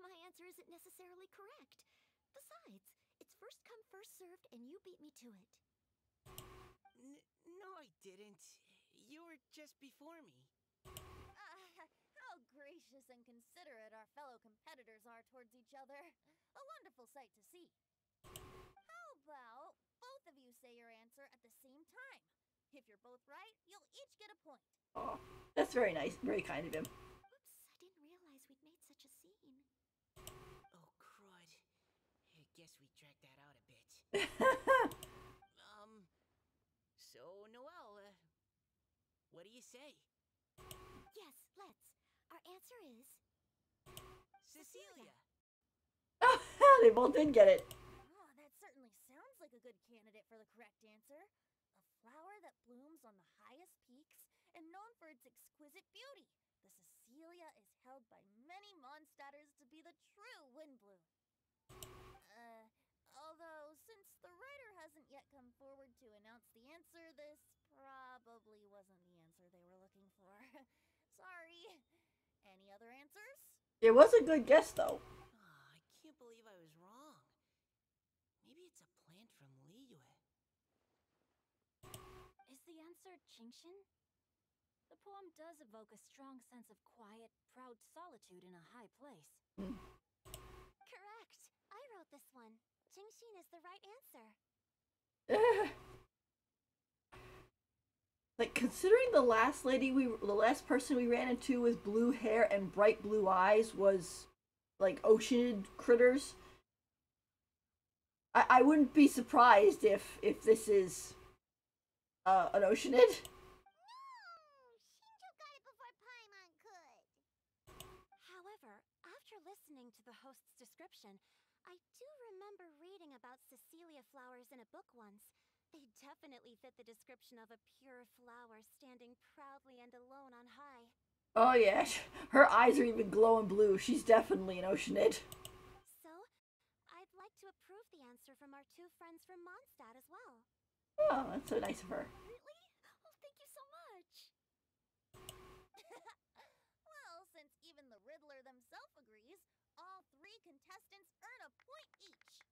My answer isn't necessarily correct. Besides, it's first come, first served, and you beat me to it. No, I didn't. You were just before me. How gracious and considerate our fellow competitors are towards each other. A wonderful sight to see. How about both of you say your answer at the same time? If you're both right, you'll each get a point. Oh, that's very nice, very kind of him. Whoops, I didn't realize we'd made such a scene. Oh, crud. I guess we dragged that out a bit. So, Noelle, what do you say? Yes, let's. Our answer is... Cecilia! Oh, they both did get it. Oh, that certainly sounds like a good candidate for the correct answer. A flower that blooms on the highest peaks and known for its exquisite beauty. The Cecilia is held by many Mondstadters to be the true windbloom. Although, since the writer hasn't yet come forward to announce the answer, this probably wasn't the answer they were looking for. Sorry. Any other answers? It was a good guess, though. Oh, I can't believe I was wrong. Maybe it's a plant from Liyue. Is the answer Genshin? The poem does evoke a strong sense of quiet, proud solitude in a high place. Correct. I wrote this one. Genshin is the right answer. Like, considering the last person we ran into with blue hair and bright blue eyes was like ocean critters, I wouldn't be surprised if this is an oceanid. No! Shinjo got it before Paimon could. However, after listening to the host's description, I do remember reading about Cecilia flowers in a book once. They definitely fit the description of a pure flower standing proudly and alone on high. Oh yeah, her eyes are even glowing blue. She's definitely an oceanid. So, I'd like to approve the answer from our two friends from Mondstadt as well. Oh, that's so nice of her. Really? Oh, thank you so much. Well, since even the Riddler themselves agrees, all three contestants earn a point each.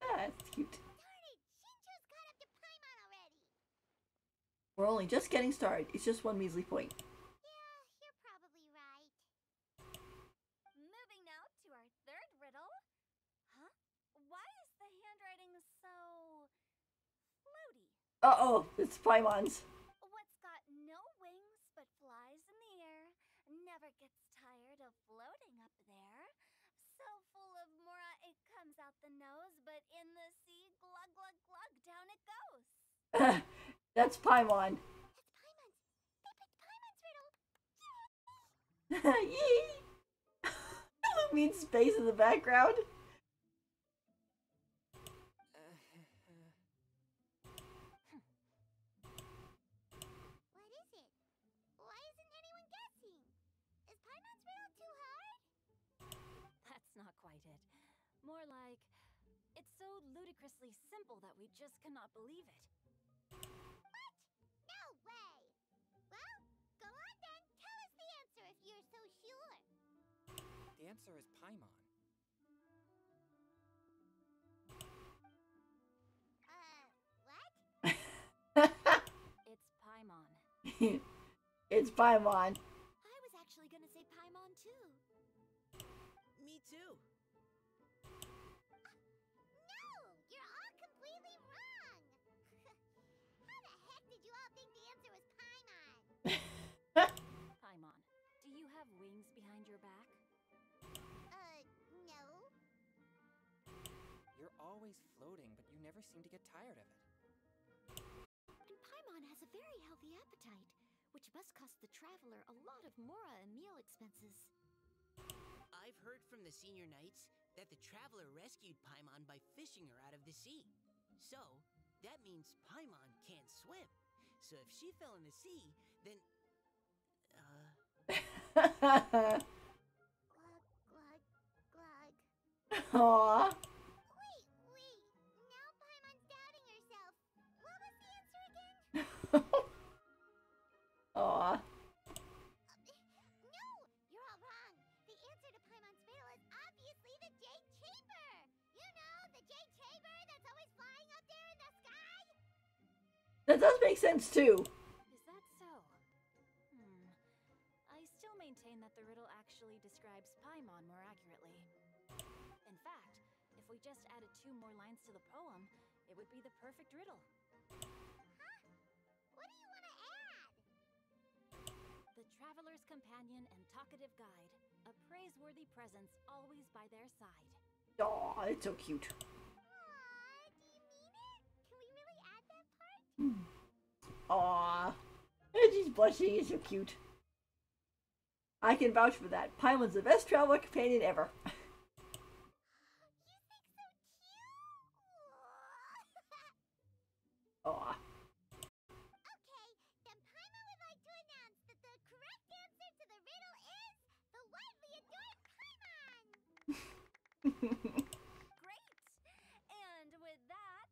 Ah, that's cute. Darn it! Shinjo's caught up to Paimon already. We're only just getting started. It's just one measly point. Yeah, you're probably right. Moving now to our third riddle. Huh? Why is the handwriting so... floaty? Uh-oh, it's Paimon's. What's got no wings but flies in the air, never gets tired of floating up there. So full of mora it comes out the nose, but in the sea, glug glug glug, down it goes. That's Paimon. That's Paimon's. They picked Paimon's riddle. Yee! Mean space in the background. What is it? Why isn't anyone guessing? Is Paimon's riddle too hard? That's not quite it. More like, it's so ludicrously simple that we just cannot believe it. What? No way! Well, go on then. Tell us the answer if you're so sure. The answer is Paimon. What? It's Paimon. It's Paimon. I was actually gonna say Paimon too. Me too. No! You're all completely wrong! How the heck did you all think the answer was Paimon? Paimon, do you have wings behind your back? No. You're always floating, but you never seem to get tired of it. And Paimon has a very healthy appetite, which must cost the traveler a lot of mora and meal expenses. I've heard from the senior knights that the traveler rescued Paimon by fishing her out of the sea. So, that means Paimon can't swim. So if she fell in the sea, then... Glug, glug, glug. Aww. Wait. Now Paimon's doubting herself. What was the answer again? Aww. No, you're all wrong. The answer to Paimon's riddle is obviously the Jade Chamber. You know, the Jade Chamber that's always flying up there in the sky. That does make sense too. Is that so? I still maintain that the riddle actually describes Paimon more accurately. In fact, if we just added 2 more lines to the poem, it would be the perfect riddle. Huh? What do you want to add? The traveler's companion and talkative guide, a praiseworthy presence always by their side. Aw, it's so cute. Aw, do you mean it? Can we really add that part? Aw. And she's blushing, it's so cute. I can vouch for that. Paimon's the best traveler companion ever. You think so cute? Aw. Okay, then Paimon would like to announce that the correct answer to the riddle is the widely adored Paimon! Great! And with that,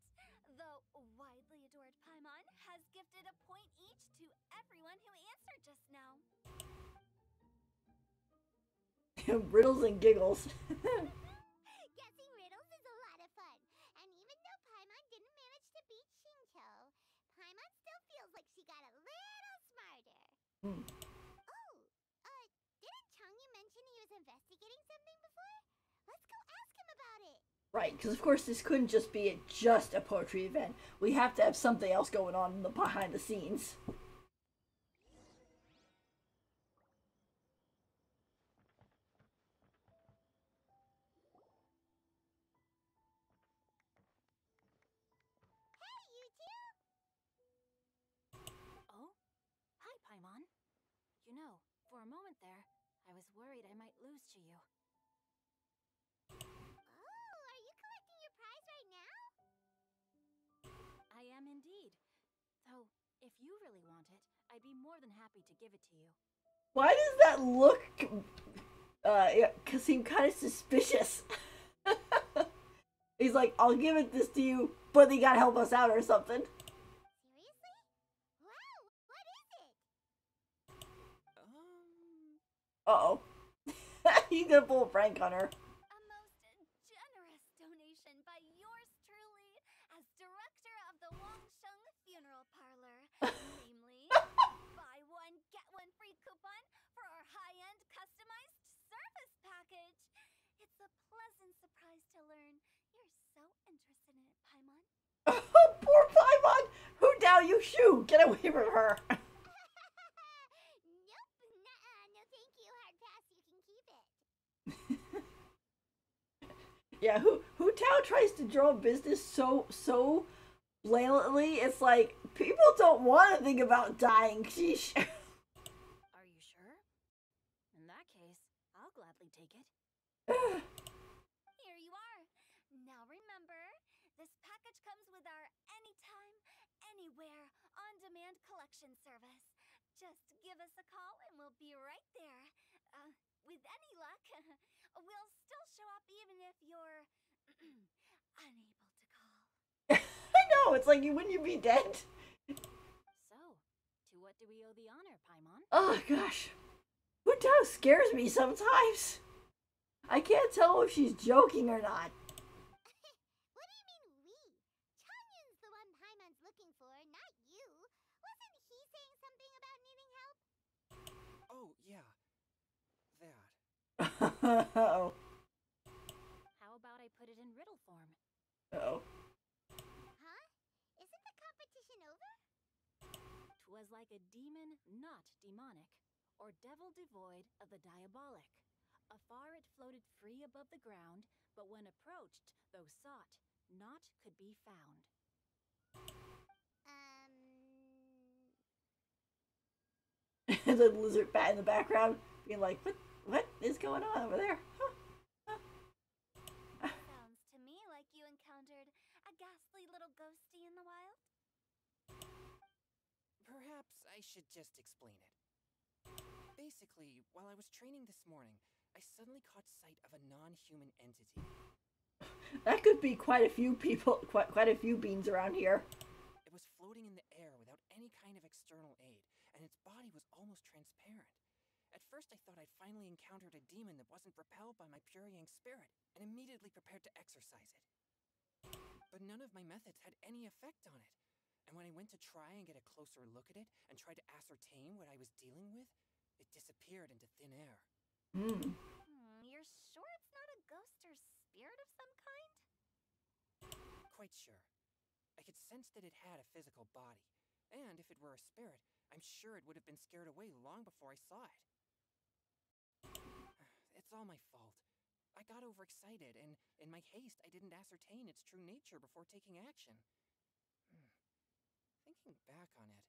the widely adored Paimon has gifted a point each to everyone who answered just now. Riddles and giggles. Guessing riddles is a lot of fun, and even though Paimon didn't manage to beat Shinto, Paimon still feels like she got a little smarter. Hmm. Oh, didn't Changyu mention he was investigating something before? Let's go ask him about it. Right, because of course this couldn't just be just a poetry event. We have to have something else going on in the behind the scenes. Hey, you two! Oh? Hi, Paimon. You know, for a moment there, I was worried I might lose to you. Oh, are you collecting your prize right now? I am indeed. Though, if you really want it, I'd be more than happy to give it to you. Why does that look seem kind of suspicious? He's like, I'll give it this to you, but they gotta help us out or something. Seriously? Wow, what is it? Uh-oh. He's gonna pull a prank on her. A most generous donation by yours truly as director of the Wangsheng Funeral Parlor. Namely, buy one, get one free coupon for our high-end customized service package. It's a pleasant surprise to learn you're so interested in it, Paimon. Oh, poor Paimon! Who doubt you shoo? Get away from her. Nope, nuh-uh, no thank you, hard pass, you can keep it. Yeah, who Tao tries to draw business so blatantly, it's like people don't want to think about dying. Sheesh. Are you sure? In that case, I'll gladly take it. Here you are. Now remember, this package comes with our anytime, anywhere, on-demand collection service. Just give us a call and we'll be right there. With any luck, we'll still show up even if you're unable to call. I know, it's like wouldn't you be dead? So, to what do we owe the honor, Paimon? Oh gosh. Hu Tao scares me sometimes. I can't tell if she's joking or not. What do you mean we? Changyun's the one Paimon's looking for, not you. Wasn't he saying something about needing help? Oh, yeah. That. Uh-oh. How about I put it in riddle form? Uh-oh. Huh? Isn't the competition over? 'Twas like a demon not demonic, or devil devoid of the diabolic. Afar it floated free above the ground, but when approached, though sought, naught could be found. The lizard bat in the background being like, what is going on over there? Sounds to me like you encountered a ghastly little ghosty in the wild. Perhaps I should just explain it. Basically, while I was training this morning, I suddenly caught sight of a non-human entity. That could be quite a few people, quite a few beans around here. It was floating in the air without any kind of external aid, and its body was almost transparent. At first I thought I'd finally encountered a demon that wasn't propelled by my pure yang spirit, and immediately prepared to exorcise it. But none of my methods had any effect on it, and when I went to try and get a closer look at it and tried to ascertain what I was dealing with, it disappeared into thin air. Hmm. You're sure it's not a ghost or spirit of some kind? Quite sure. I could sense that it had a physical body, and if it were a spirit, I'm sure it would have been scared away long before I saw it. It's all my fault. I got overexcited, and in my haste, I didn't ascertain its true nature before taking action. Thinking back on it,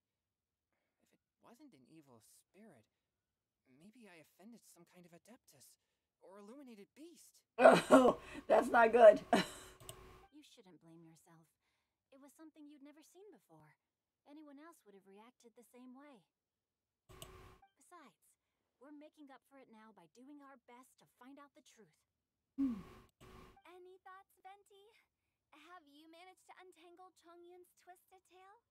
if it wasn't an evil spirit, maybe I offended some kind of adeptus or illuminated beast. Oh, that's not good. You shouldn't blame yourself. It was something you'd never seen before. Anyone else would have reacted the same way. Besides, we're making up for it now by doing our best to find out the truth. Any thoughts, Venti? Have you managed to untangle Chongyun's twisted tail?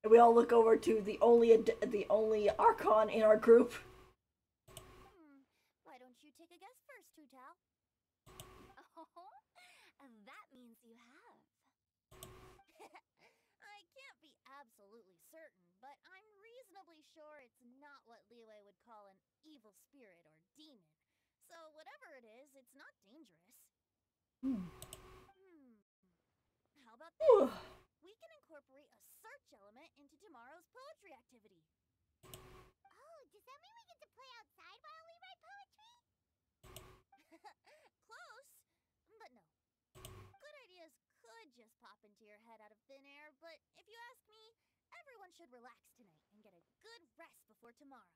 We all look over to the only Archon in our group. Why don't you take a guess first, Hu Tao? Oh, that means you have. I can't be absolutely certain, but I'm reasonably sure it's not what Liyue would call an evil spirit or demon. So whatever it is, it's not dangerous. How about this? We can incorporate a search element into tomorrow's poetry activity. Oh, does that mean we get to play outside while we write poetry? Close, but no. Good ideas could just pop into your head out of thin air, but if you ask me, everyone should relax tonight and get a good rest before tomorrow.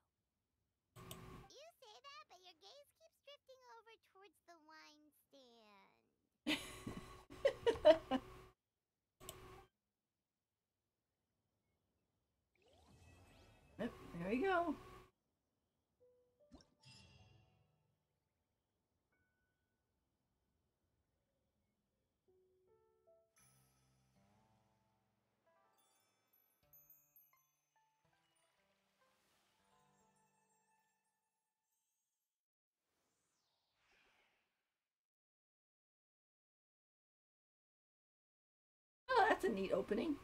You say that, but your gaze keeps drifting over towards the wine stand. Yep, there we go. Oh, that's a neat opening.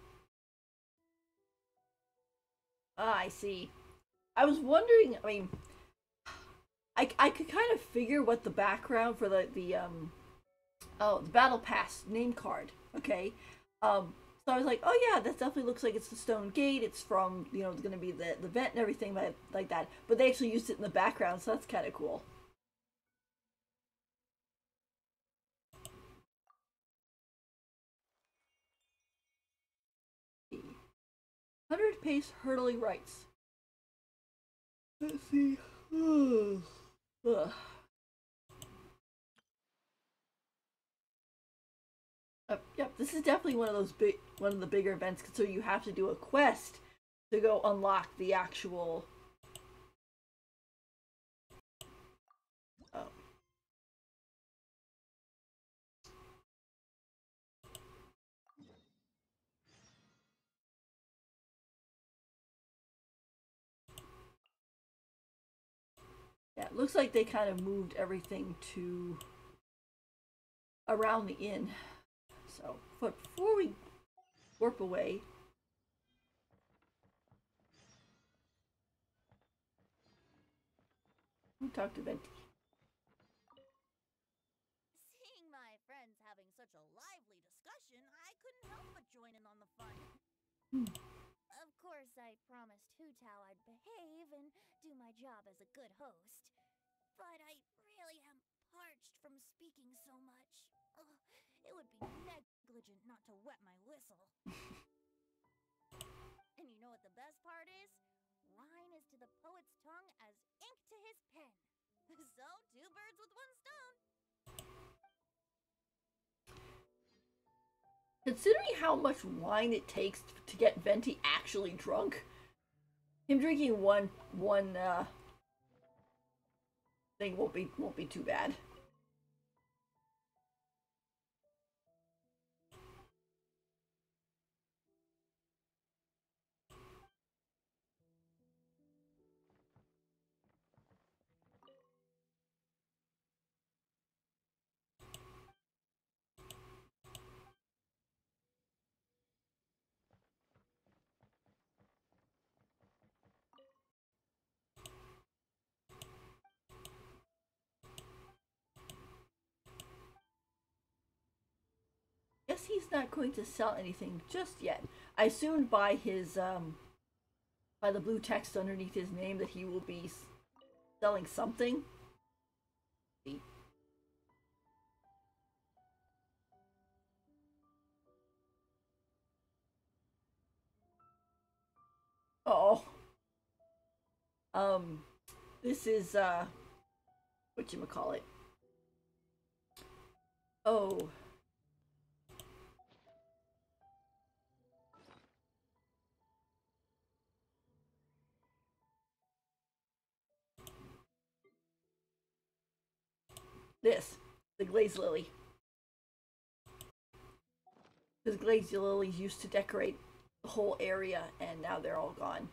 Ah, I see. I was wondering, I mean, I could kind of figure what the background for the battle pass name card, okay? So I was like, oh yeah, that definitely looks like it's the stone gate. It's from, it's gonna be the vent and everything like that. But they actually used it in the background, so that's kind of cool. 100 pace hurdling rights. Let's see. Ugh. Yep, this is definitely one of the bigger events. So you have to do a quest to go unlock the actual. Oh. Yeah, it looks like they kind of moved everything to around the inn. So, but before we warp away, we talk to Venti. Seeing my friends having such a lively discussion, I couldn't help but join in on the fun. Of course, I promised Hu Tao I'd behave and do my job as a good host. But I really am parched from speaking so much. Ugh, it would be negligent not to wet my whistle. And you know what the best part is? Wine is to the poet's tongue as ink to his pen. So, two birds with one stone. Considering how much wine it takes to get Venti actually drunk, him drinking one thing won't be too bad. he's not going to sell anything just yet. I assumed by his by the blue text underneath his name that he will be selling something. See? Oh. This is whatchamacallit. Oh. This, the glazed lily. Because glazed lilies used to decorate the whole area, and now they're all gone.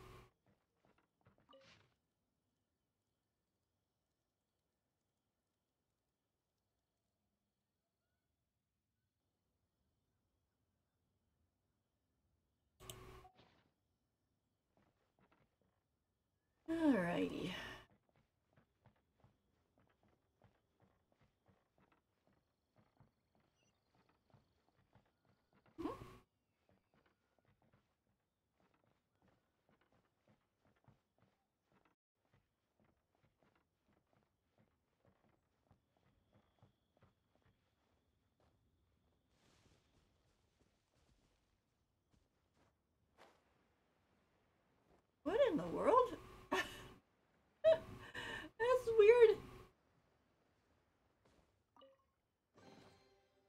Alrighty. What in the world? That's weird.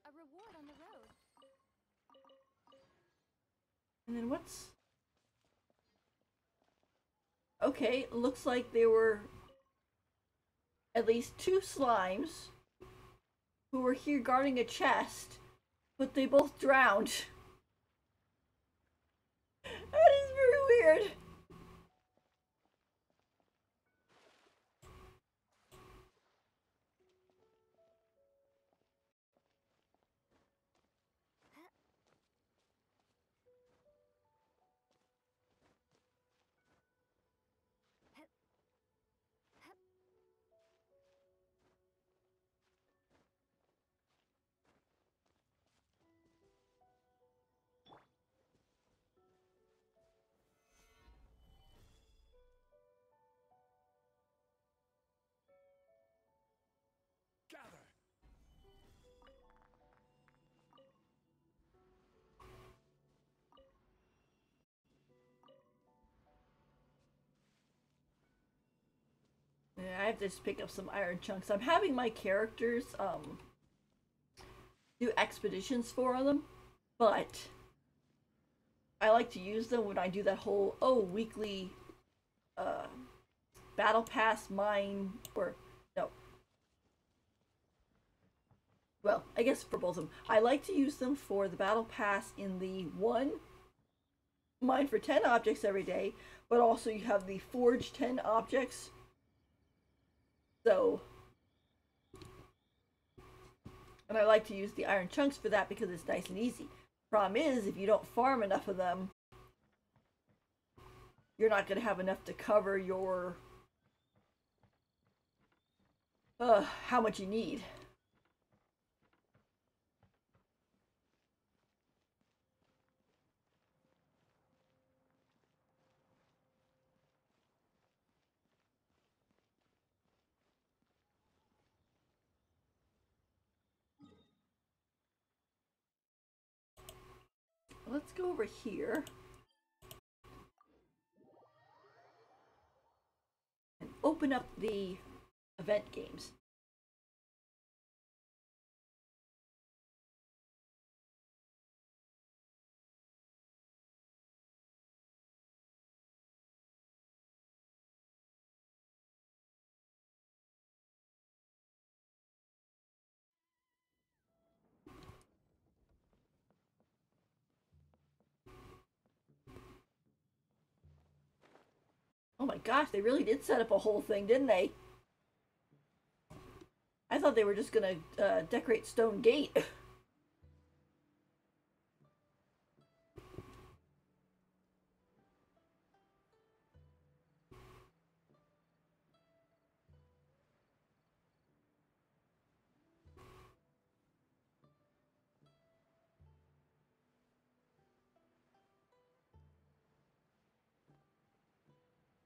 A reward on the road. And then what's... Okay, looks like there were at least 2 slimes who were here guarding a chest, but they both drowned. That is very weird. Gather! Yeah, I have to just pick up some iron chunks. I'm having my characters do expeditions for them, but I like to use them when I do that whole weekly battle pass mine, or no, well, I guess for both of them. I like to use them for the battle pass in the 1 mine for 10 objects every day, but also you have the forge 10 objects. So, and I like to use the iron chunks for that because it's nice and easy. Problem is, if you don't farm enough of them, you're not going to have enough to cover your how much you need. Let's go over here and open up the event games. Oh my gosh, they really did set up a whole thing, didn't they? I thought they were just gonna decorate Stone Gate.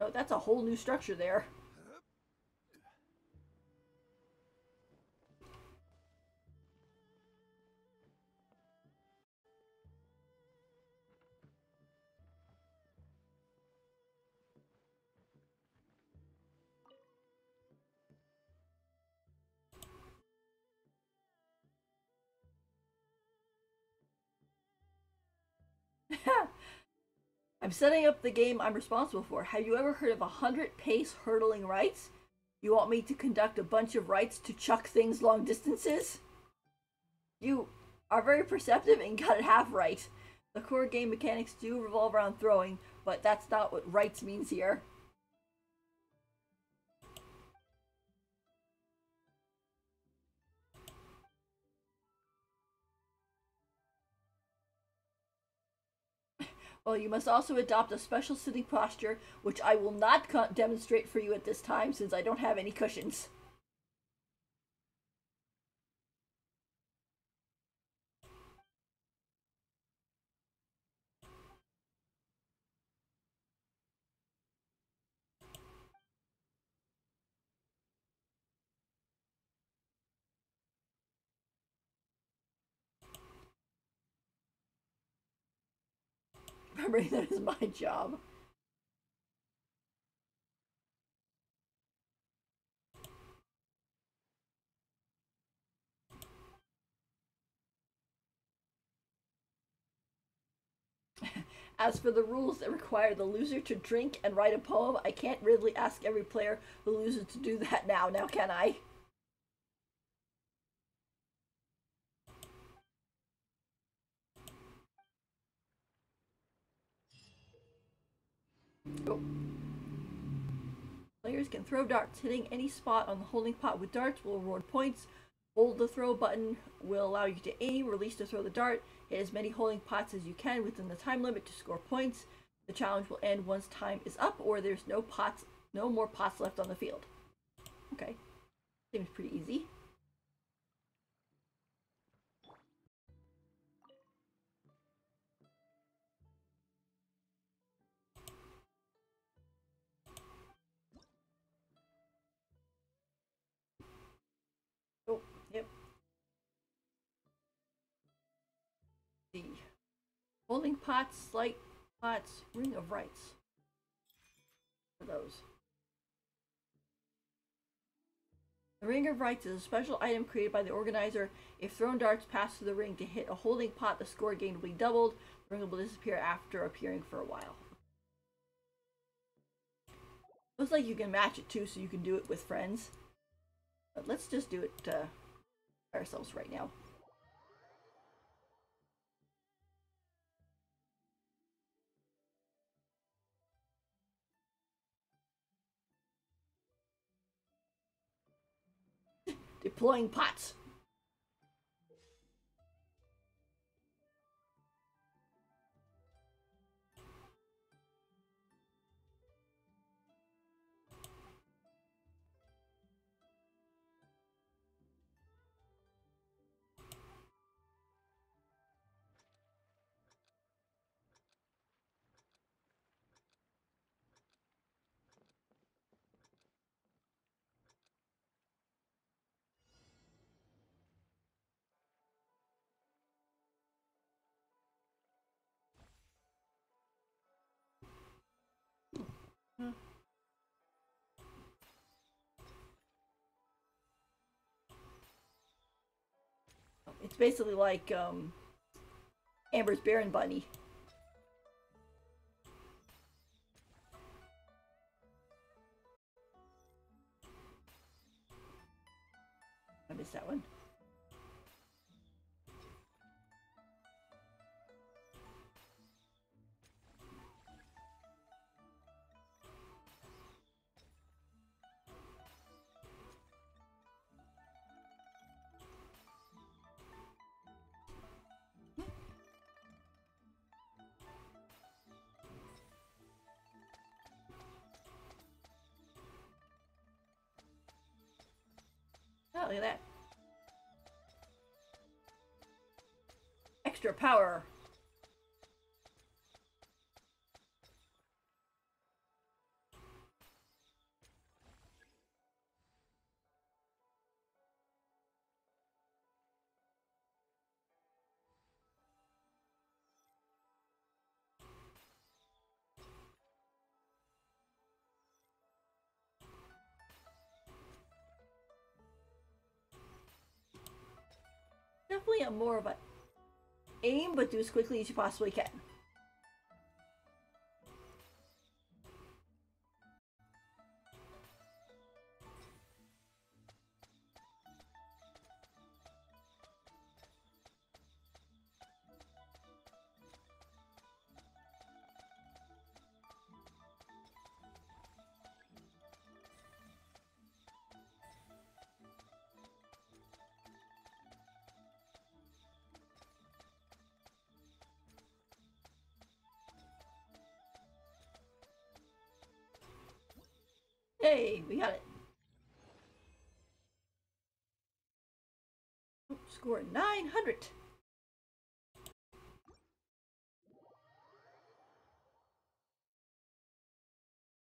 Oh, that's a whole new structure there. I'm setting up the game I'm responsible for. Have you ever heard of 100 pace hurdling rights? You want me to conduct a bunch of rights to chuck things long distances? You are very perceptive and got it half right. The core game mechanics do revolve around throwing, but that's not what rights means here. Well, you must also adopt a special sitting posture, which I will not demonstrate for you at this time since I don't have any cushions. Remembering that is my job. As for the rules that require the loser to drink and write a poem, I can't really ask every player who loses to do that now, can I? Oh. Players can throw darts. Hitting any spot on the holding pot with darts will reward points. Hold the throw button will allow you to aim, release to throw the dart, hit as many holding pots as you can within the time limit to score points. The challenge will end once time is up or there's no more pots left on the field. Okay. Seems pretty easy. Oh, yep. The holding pots, slight pots, ring of rights. For those. The Ring of Rights is a special item created by the organizer. If thrown darts pass through the ring to hit a holding pot, the score gained will be doubled. The ring will disappear after appearing for a while. Looks like you can match it too, so you can do it with friends. But let's just do it ourselves right now. Deploying pots. It's basically like Amber's Baron Bunny. I missed that one. Oh, look at that. Extra power. definitely a more of a aim, but do as quickly as you possibly can. Hey, we got it. Score 900.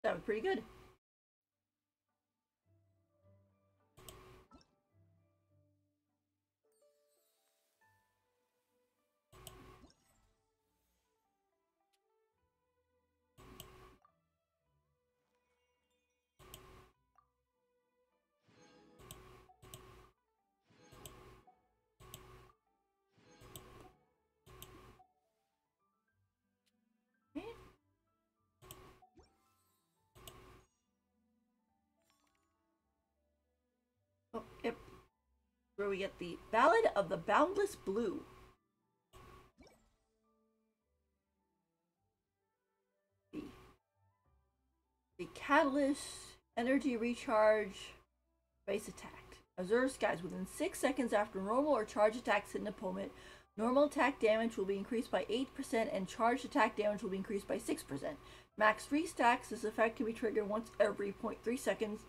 That was pretty good. Oh, yep. Where we get the Ballad of the Boundless Blue. The Catalyst Energy Recharge Base Attack. Observe skies within 6 seconds after normal or charge attacks hit an opponent. Normal attack damage will be increased by 8% and charged attack damage will be increased by 6%. Max 3 stacks. This effect can be triggered once every 0.3 seconds.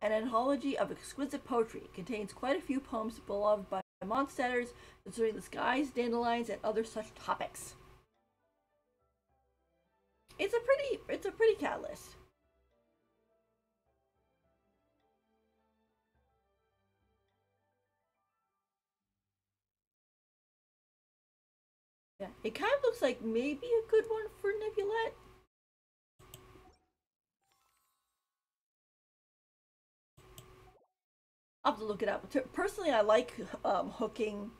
An anthology of exquisite poetry. It contains quite a few poems beloved by Mondstadters concerning the skies, dandelions, and other such topics. It's a pretty catalyst. Yeah, it kind of looks like maybe a good one for Nebulette. I'll have to look it up. Personally, I like hooking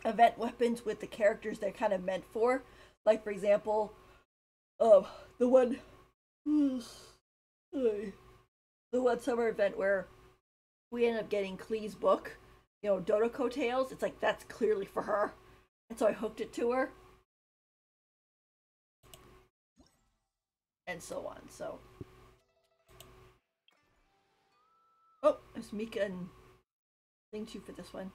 event weapons with the characters they're kind of meant for. Like, for example, the one, the one summer event where we end up getting Klee's book, you know, Dodoko Tales. It's like, that's clearly for her. And so I hooked it to her. And so on, so. Oh, there's Mika and Ling Chu for this one.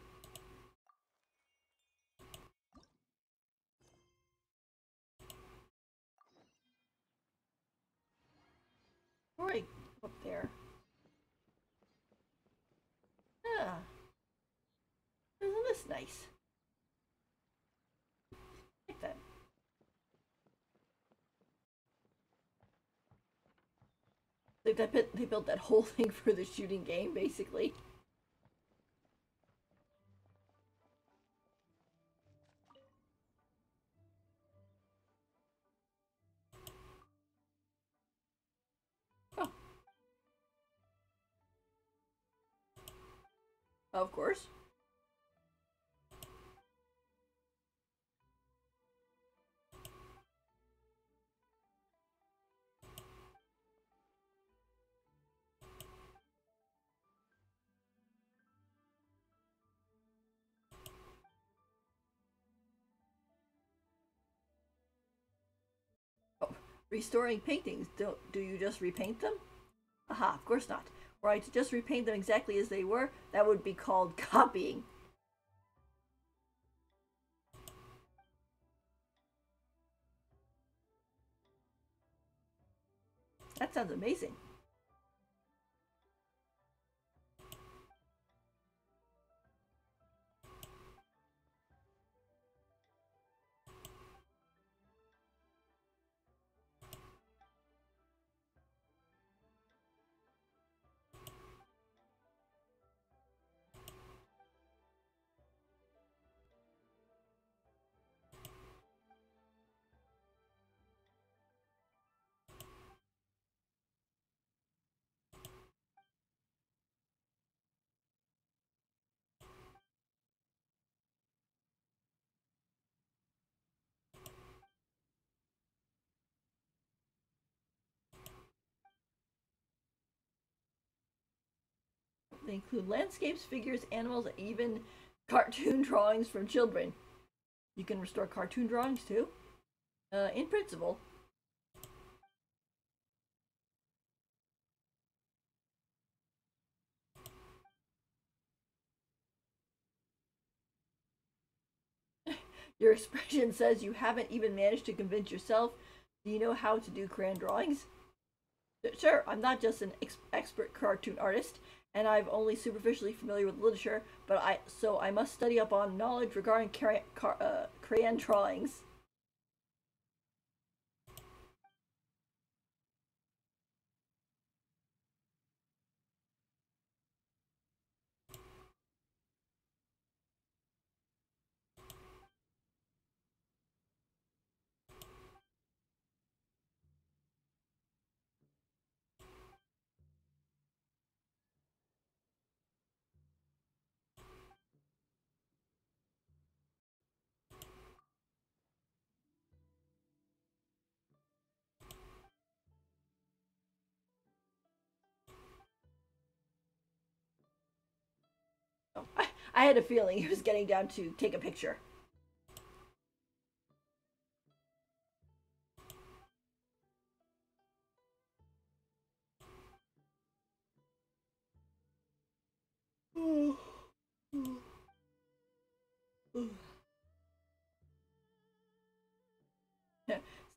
Right up there. Yeah. Isn't this nice? Like that. Like they built that whole thing for the shooting game, basically. Oh. Of course. Restoring paintings, do you just repaint them? Aha, of course not. Were I to just repaint them exactly as they were, that would be called copying. That sounds amazing. They include landscapes, figures, animals, and even cartoon drawings from children. You can restore cartoon drawings too, in principle. Your expression says you haven't even managed to convince yourself. Do you know how to do crayon drawings? Sure, I'm not just an expert cartoon artist, and I'm only superficially familiar with literature, but I must study up on knowledge regarding crayon drawings. Oh, I had a feeling he was getting down to take a picture.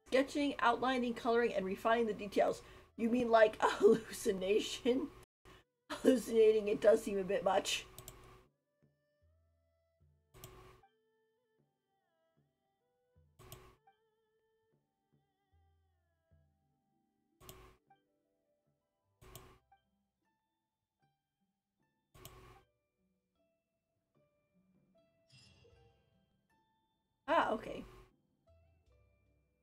Sketching, outlining, coloring, and refining the details. You mean like a hallucination? Hallucinating, it does seem a bit much. Ah, okay.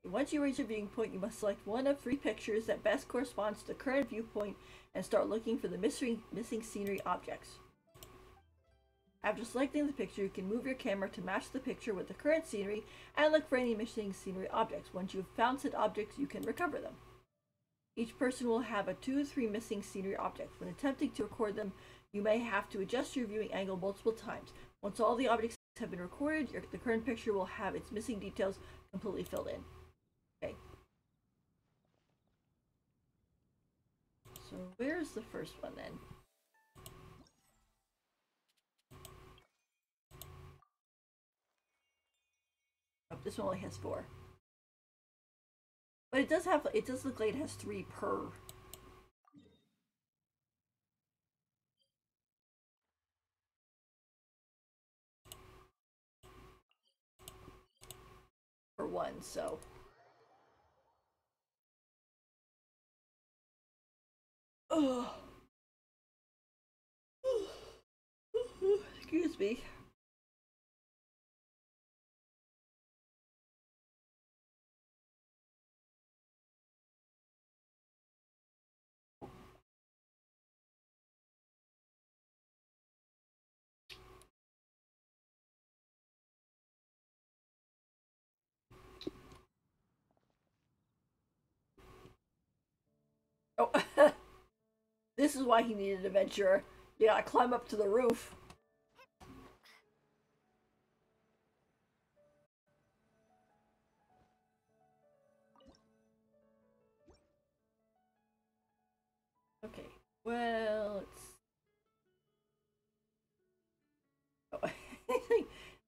Once you reach a viewing point, you must select one of 3 pictures that best corresponds to the current viewpoint and start looking for the missing scenery objects. After selecting the picture, you can move your camera to match the picture with the current scenery and look for any missing scenery objects. Once you've found said objects, you can recover them. Each person will have a 2 or 3 missing scenery objects. When attempting to record them, you may have to adjust your viewing angle multiple times. Once all the objects have been recorded, the current picture will have its missing details completely filled in. Okay. So where's the first one then? Oh, this one only has 4. But it does look like it has 3 per. Per one, so. Oh. Excuse me. Oh, this is why he needed an adventurer. You gotta climb up to the roof. Okay, well, it's... Oh.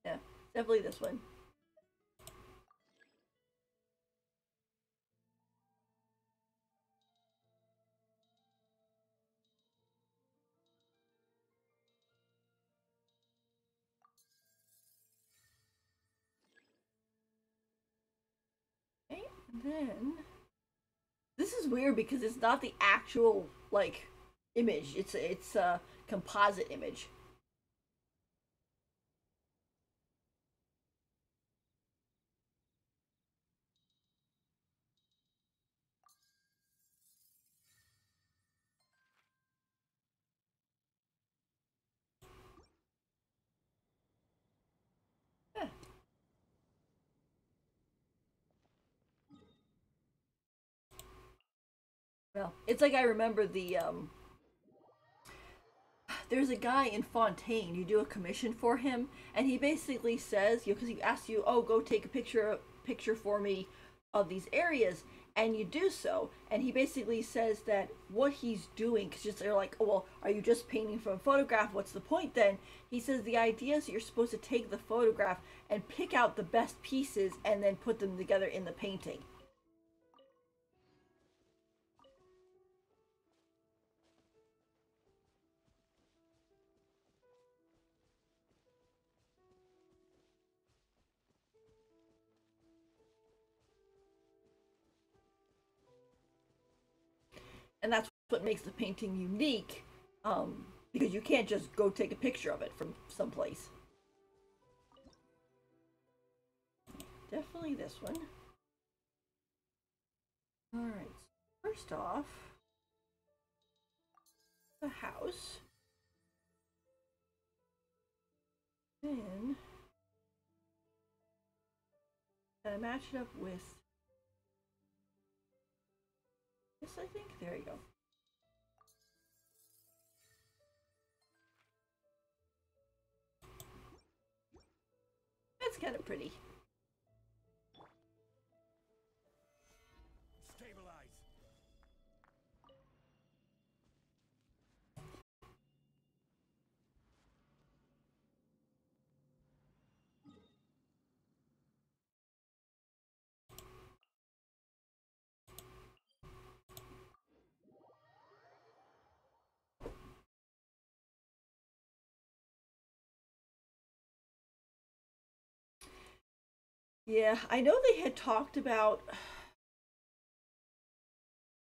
Yeah, definitely this one. Okay, and then... This is weird because it's not the actual, like, image. It's a composite image. Huh. Well, it's like I remember the there's a guy in Fontaine. You do a commission for him, and he basically says, because he asks you, oh, go take a picture for me of these areas, and you do so, and he basically says that what he's doing, because they're like, oh, well, are you just painting from a photograph? What's the point then? He says the idea is that you're supposed to take the photograph and pick out the best pieces and then put them together in the painting. And that's what makes the painting unique, because you can't just go take a picture of it from someplace. Definitely this one. Alright, so first off, the house. Then, gotta match it up with this, I think. There you go. That's kind of pretty. Stabilize. Yeah, I know they had talked about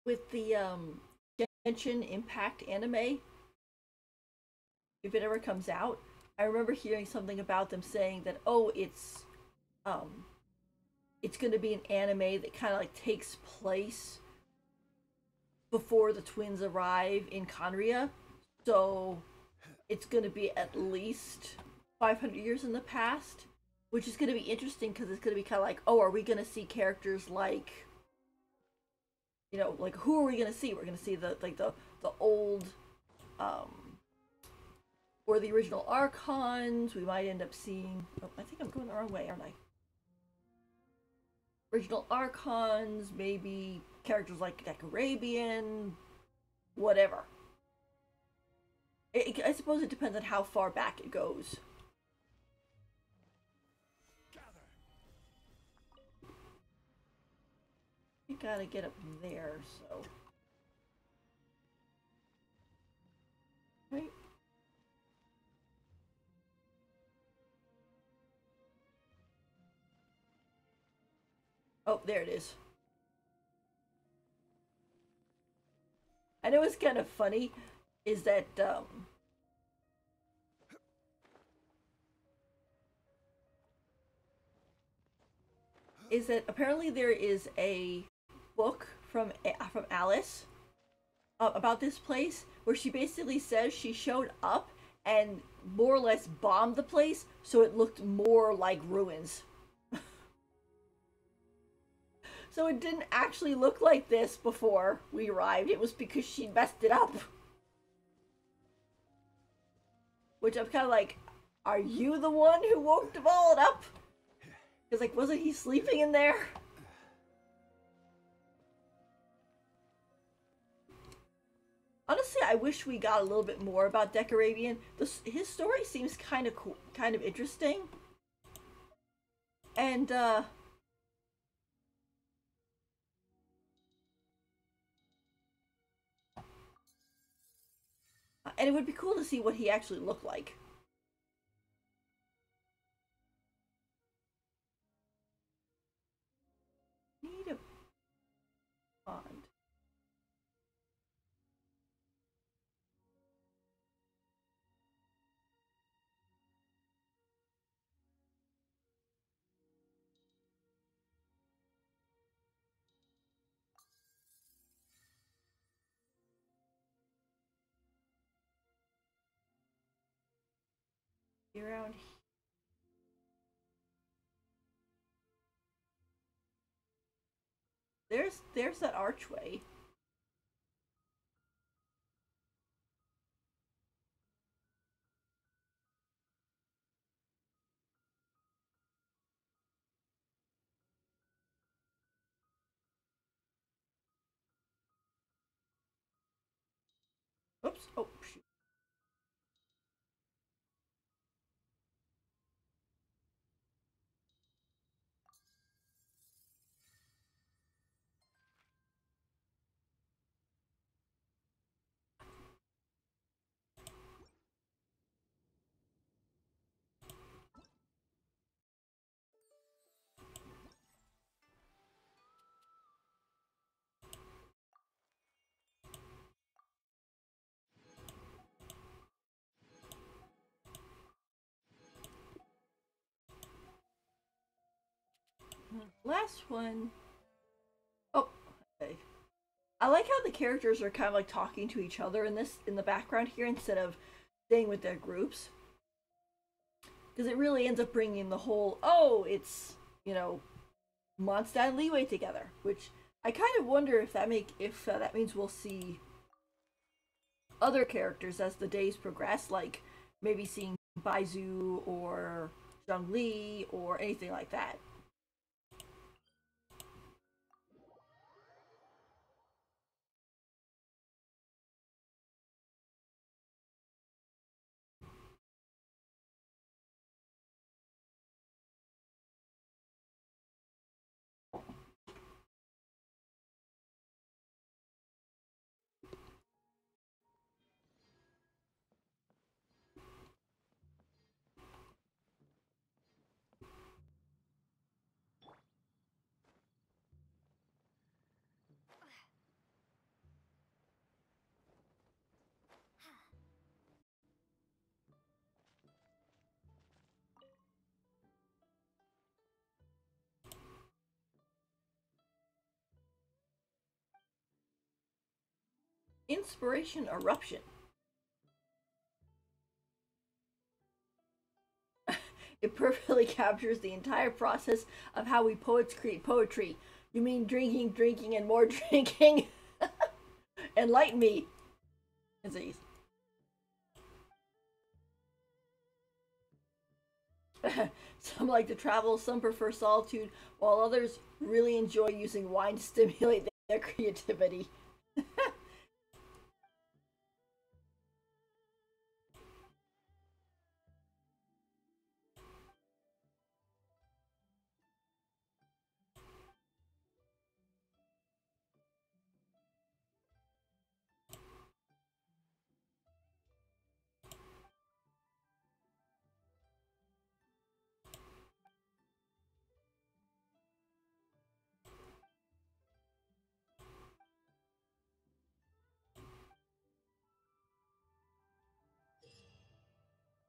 with the Genshin Impact anime, if it ever comes out. I remember hearing something about them saying that, oh, it's going to be an anime that kind of like takes place before the twins arrive in Conria, so it's going to be at least 500 years in the past, which is going to be interesting because it's going to be kind of like, oh, are we going to see characters like, you know, like who are we going to see? We're going to see the old or the original Archons. We might end up seeing, oh, I think I'm going the wrong way, aren't I? Original Archons, maybe characters like Decarabian, whatever. I suppose it depends on how far back it goes. You gotta get up there, so. Right. Oh, there it is. I know it's kind of funny is that apparently there is a book from Alice about this place where she basically says she showed up and more or less bombed the place so it looked more like ruins. So it didn't actually look like this before we arrived. It was because she messed it up. Which I'm kind of like, are you the one who woke Duvall up? Because, like, wasn't he sleeping in there? Honestly, I wish we got a little bit more about Decarabian. His story seems kind of cool, kind of interesting. And, and it would be cool to see what he actually looked like. Need a pond. Around here. There's that archway. Oh, shoot. Last one. Oh, okay. I like how the characters are kind of like talking to each other in the background here instead of staying with their groups, because it really ends up bringing the whole it's Mondstadt and Leeway together, which I kind of wonder if that means we'll see other characters as the days progress, like maybe seeing Baizu or Zhongli or anything like that. Inspiration eruption. It perfectly captures the entire process of how we poets create poetry. You mean drinking, drinking, and more drinking? Enlighten me. Disease. Some like to travel, some prefer solitude, while others really enjoy using wine to stimulate their creativity.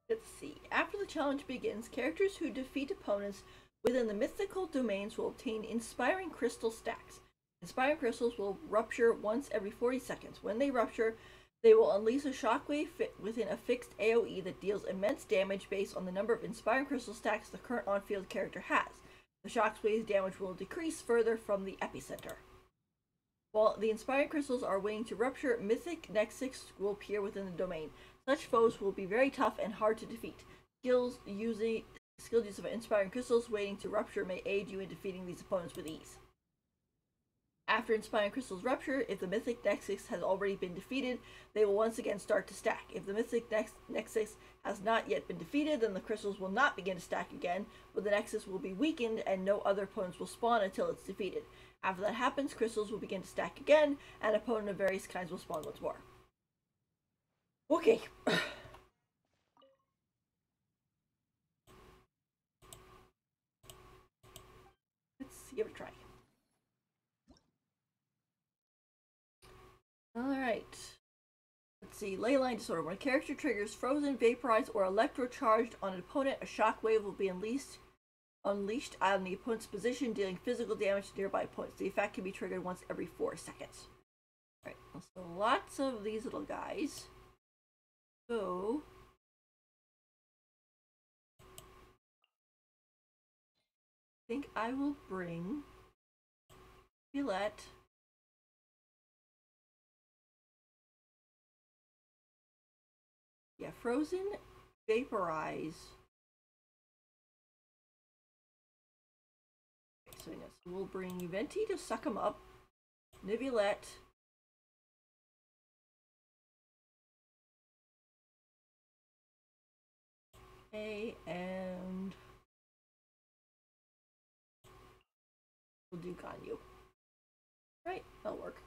Let's see. After the challenge begins, characters who defeat opponents within the mythical domains will obtain inspiring crystal stacks. Inspiring crystals will rupture once every 40 seconds. When they rupture, they will unleash a shockwave within a fixed AoE that deals immense damage based on the number of inspiring crystal stacks the current on-field character has. The shockwave's damage will decrease further from the epicenter. While the inspiring crystals are waiting to rupture, mythic nexus will appear within the domain. Such foes will be very tough and hard to defeat. Skilled use of inspiring crystals waiting to rupture may aid you in defeating these opponents with ease. After inspiring crystals rupture, if the mythic nexus has already been defeated, they will once again start to stack. If the mythic nexus has not yet been defeated, then the crystals will not begin to stack again, but the nexus will be weakened and no other opponents will spawn until it's defeated. After that happens, crystals will begin to stack again, and opponents of various kinds will spawn once more. Okay. Let's give it a try. Alright. Let's see. Leyline Disorder. When a character triggers frozen, vaporized, or electrocharged on an opponent, a shockwave will be unleashed on the opponent's position, dealing physical damage to nearby opponents. The effect can be triggered once every 4 seconds. Alright, so lots of these little guys. So I think I will bring Gillette. Yeah, frozen, vaporize. Okay, so yes, we'll bring Venti to suck him up. Nivulette Okay, and we'll do Ganyu. Right, that'll work.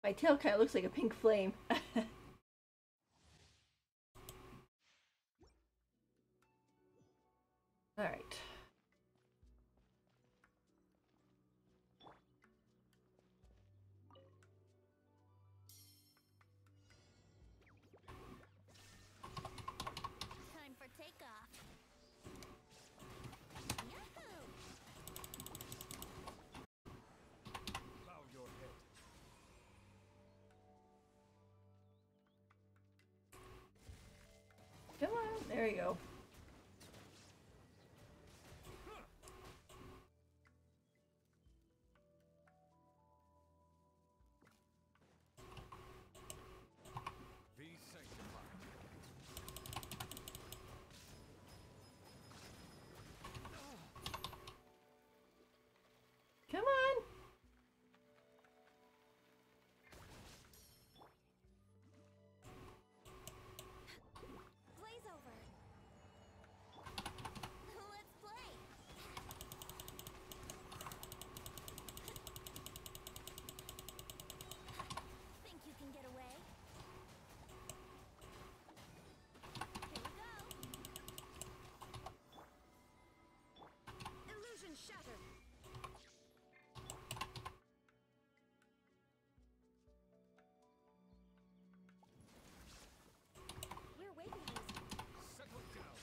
My tail kind of looks like a pink flame. Alright. Time for takeoff. Yahoo! Bow your head. Come on, there you go. Be sanctified. Come on. Blaze over. Let's play. Think you can get away? Here we go. Illusion shattered. We're waiting for this. Settle down.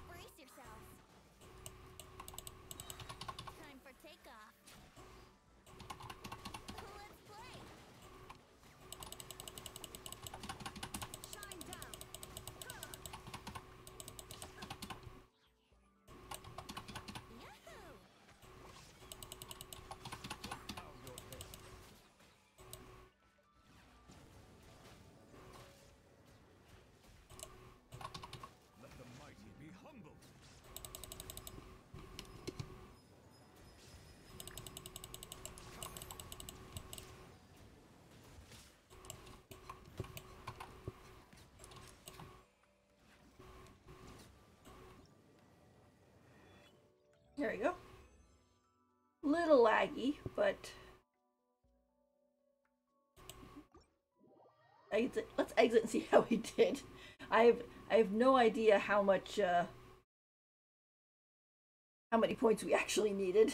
Brace yourselves. Time for takeoff. Let's play. Shine down. Yahoo! Bow your head. Let the mighty be humbled. There you go. Little laggy, but let's exit and see how we did. I have no idea how much how many points we actually needed.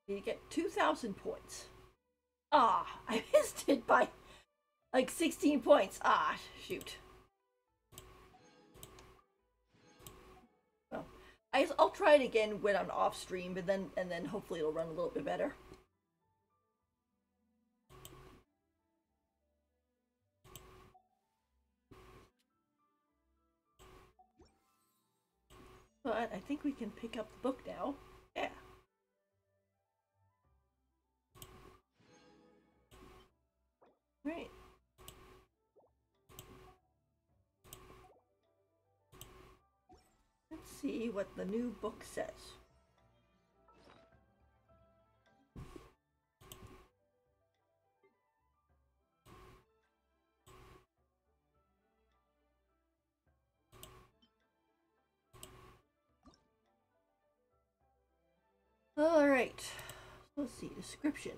You get 2,000 points. Ah, I missed it by like 16 points. Ah, shoot. Well, I'll try it again when I'm off stream, but then hopefully it'll run a little bit better. But I think we can pick up the book now. Yeah. Right. Let's see what the new book says. Alright. Let's see. Description.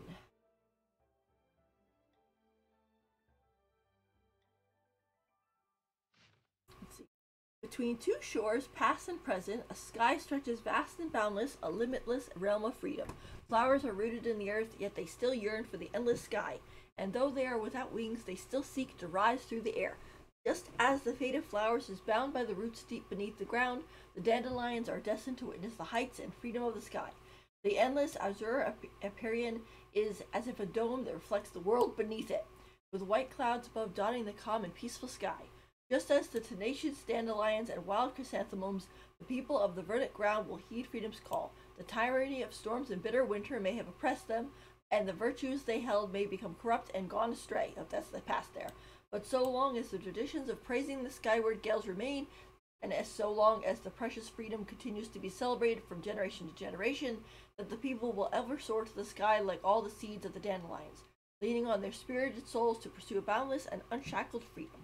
Between two shores, past and present, a sky stretches vast and boundless, a limitless realm of freedom. Flowers are rooted in the earth, yet they still yearn for the endless sky, and though they are without wings, they still seek to rise through the air. Just as the fate of flowers is bound by the roots deep beneath the ground, the dandelions are destined to witness the heights and freedom of the sky. The endless azure empyrean is as if a dome that reflects the world beneath it, with white clouds above dotting the calm and peaceful sky. Just as the tenacious dandelions and wild chrysanthemums, the people of the verdant ground will heed freedom's call. The tyranny of storms and bitter winter may have oppressed them, and the virtues they held may become corrupt and gone astray. Oh, that's the past there. But so long as the traditions of praising the skyward gales remain, and as so long as the precious freedom continues to be celebrated from generation to generation, that the people will ever soar to the sky like all the seeds of the dandelions, leaning on their spirited souls to pursue a boundless and unshackled freedom.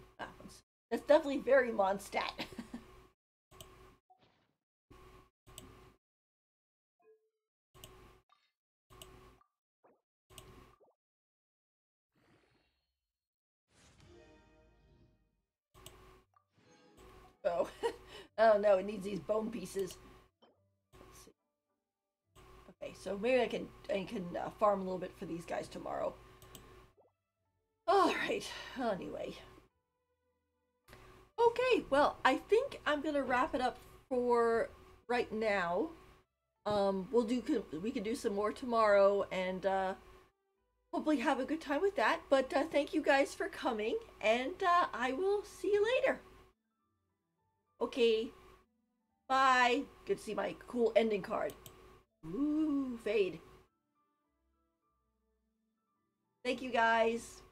That's definitely very Mondstadt. Oh. Oh no, it needs these bone pieces. Let's see. Okay, so maybe I can farm a little bit for these guys tomorrow. Alright, anyway. Okay, well, I think I'm gonna wrap it up for right now. We can do some more tomorrow and hopefully have a good time with that. But thank you guys for coming, and I will see you later. Okay, bye. Good to see my cool ending card. Ooh, fade. Thank you guys.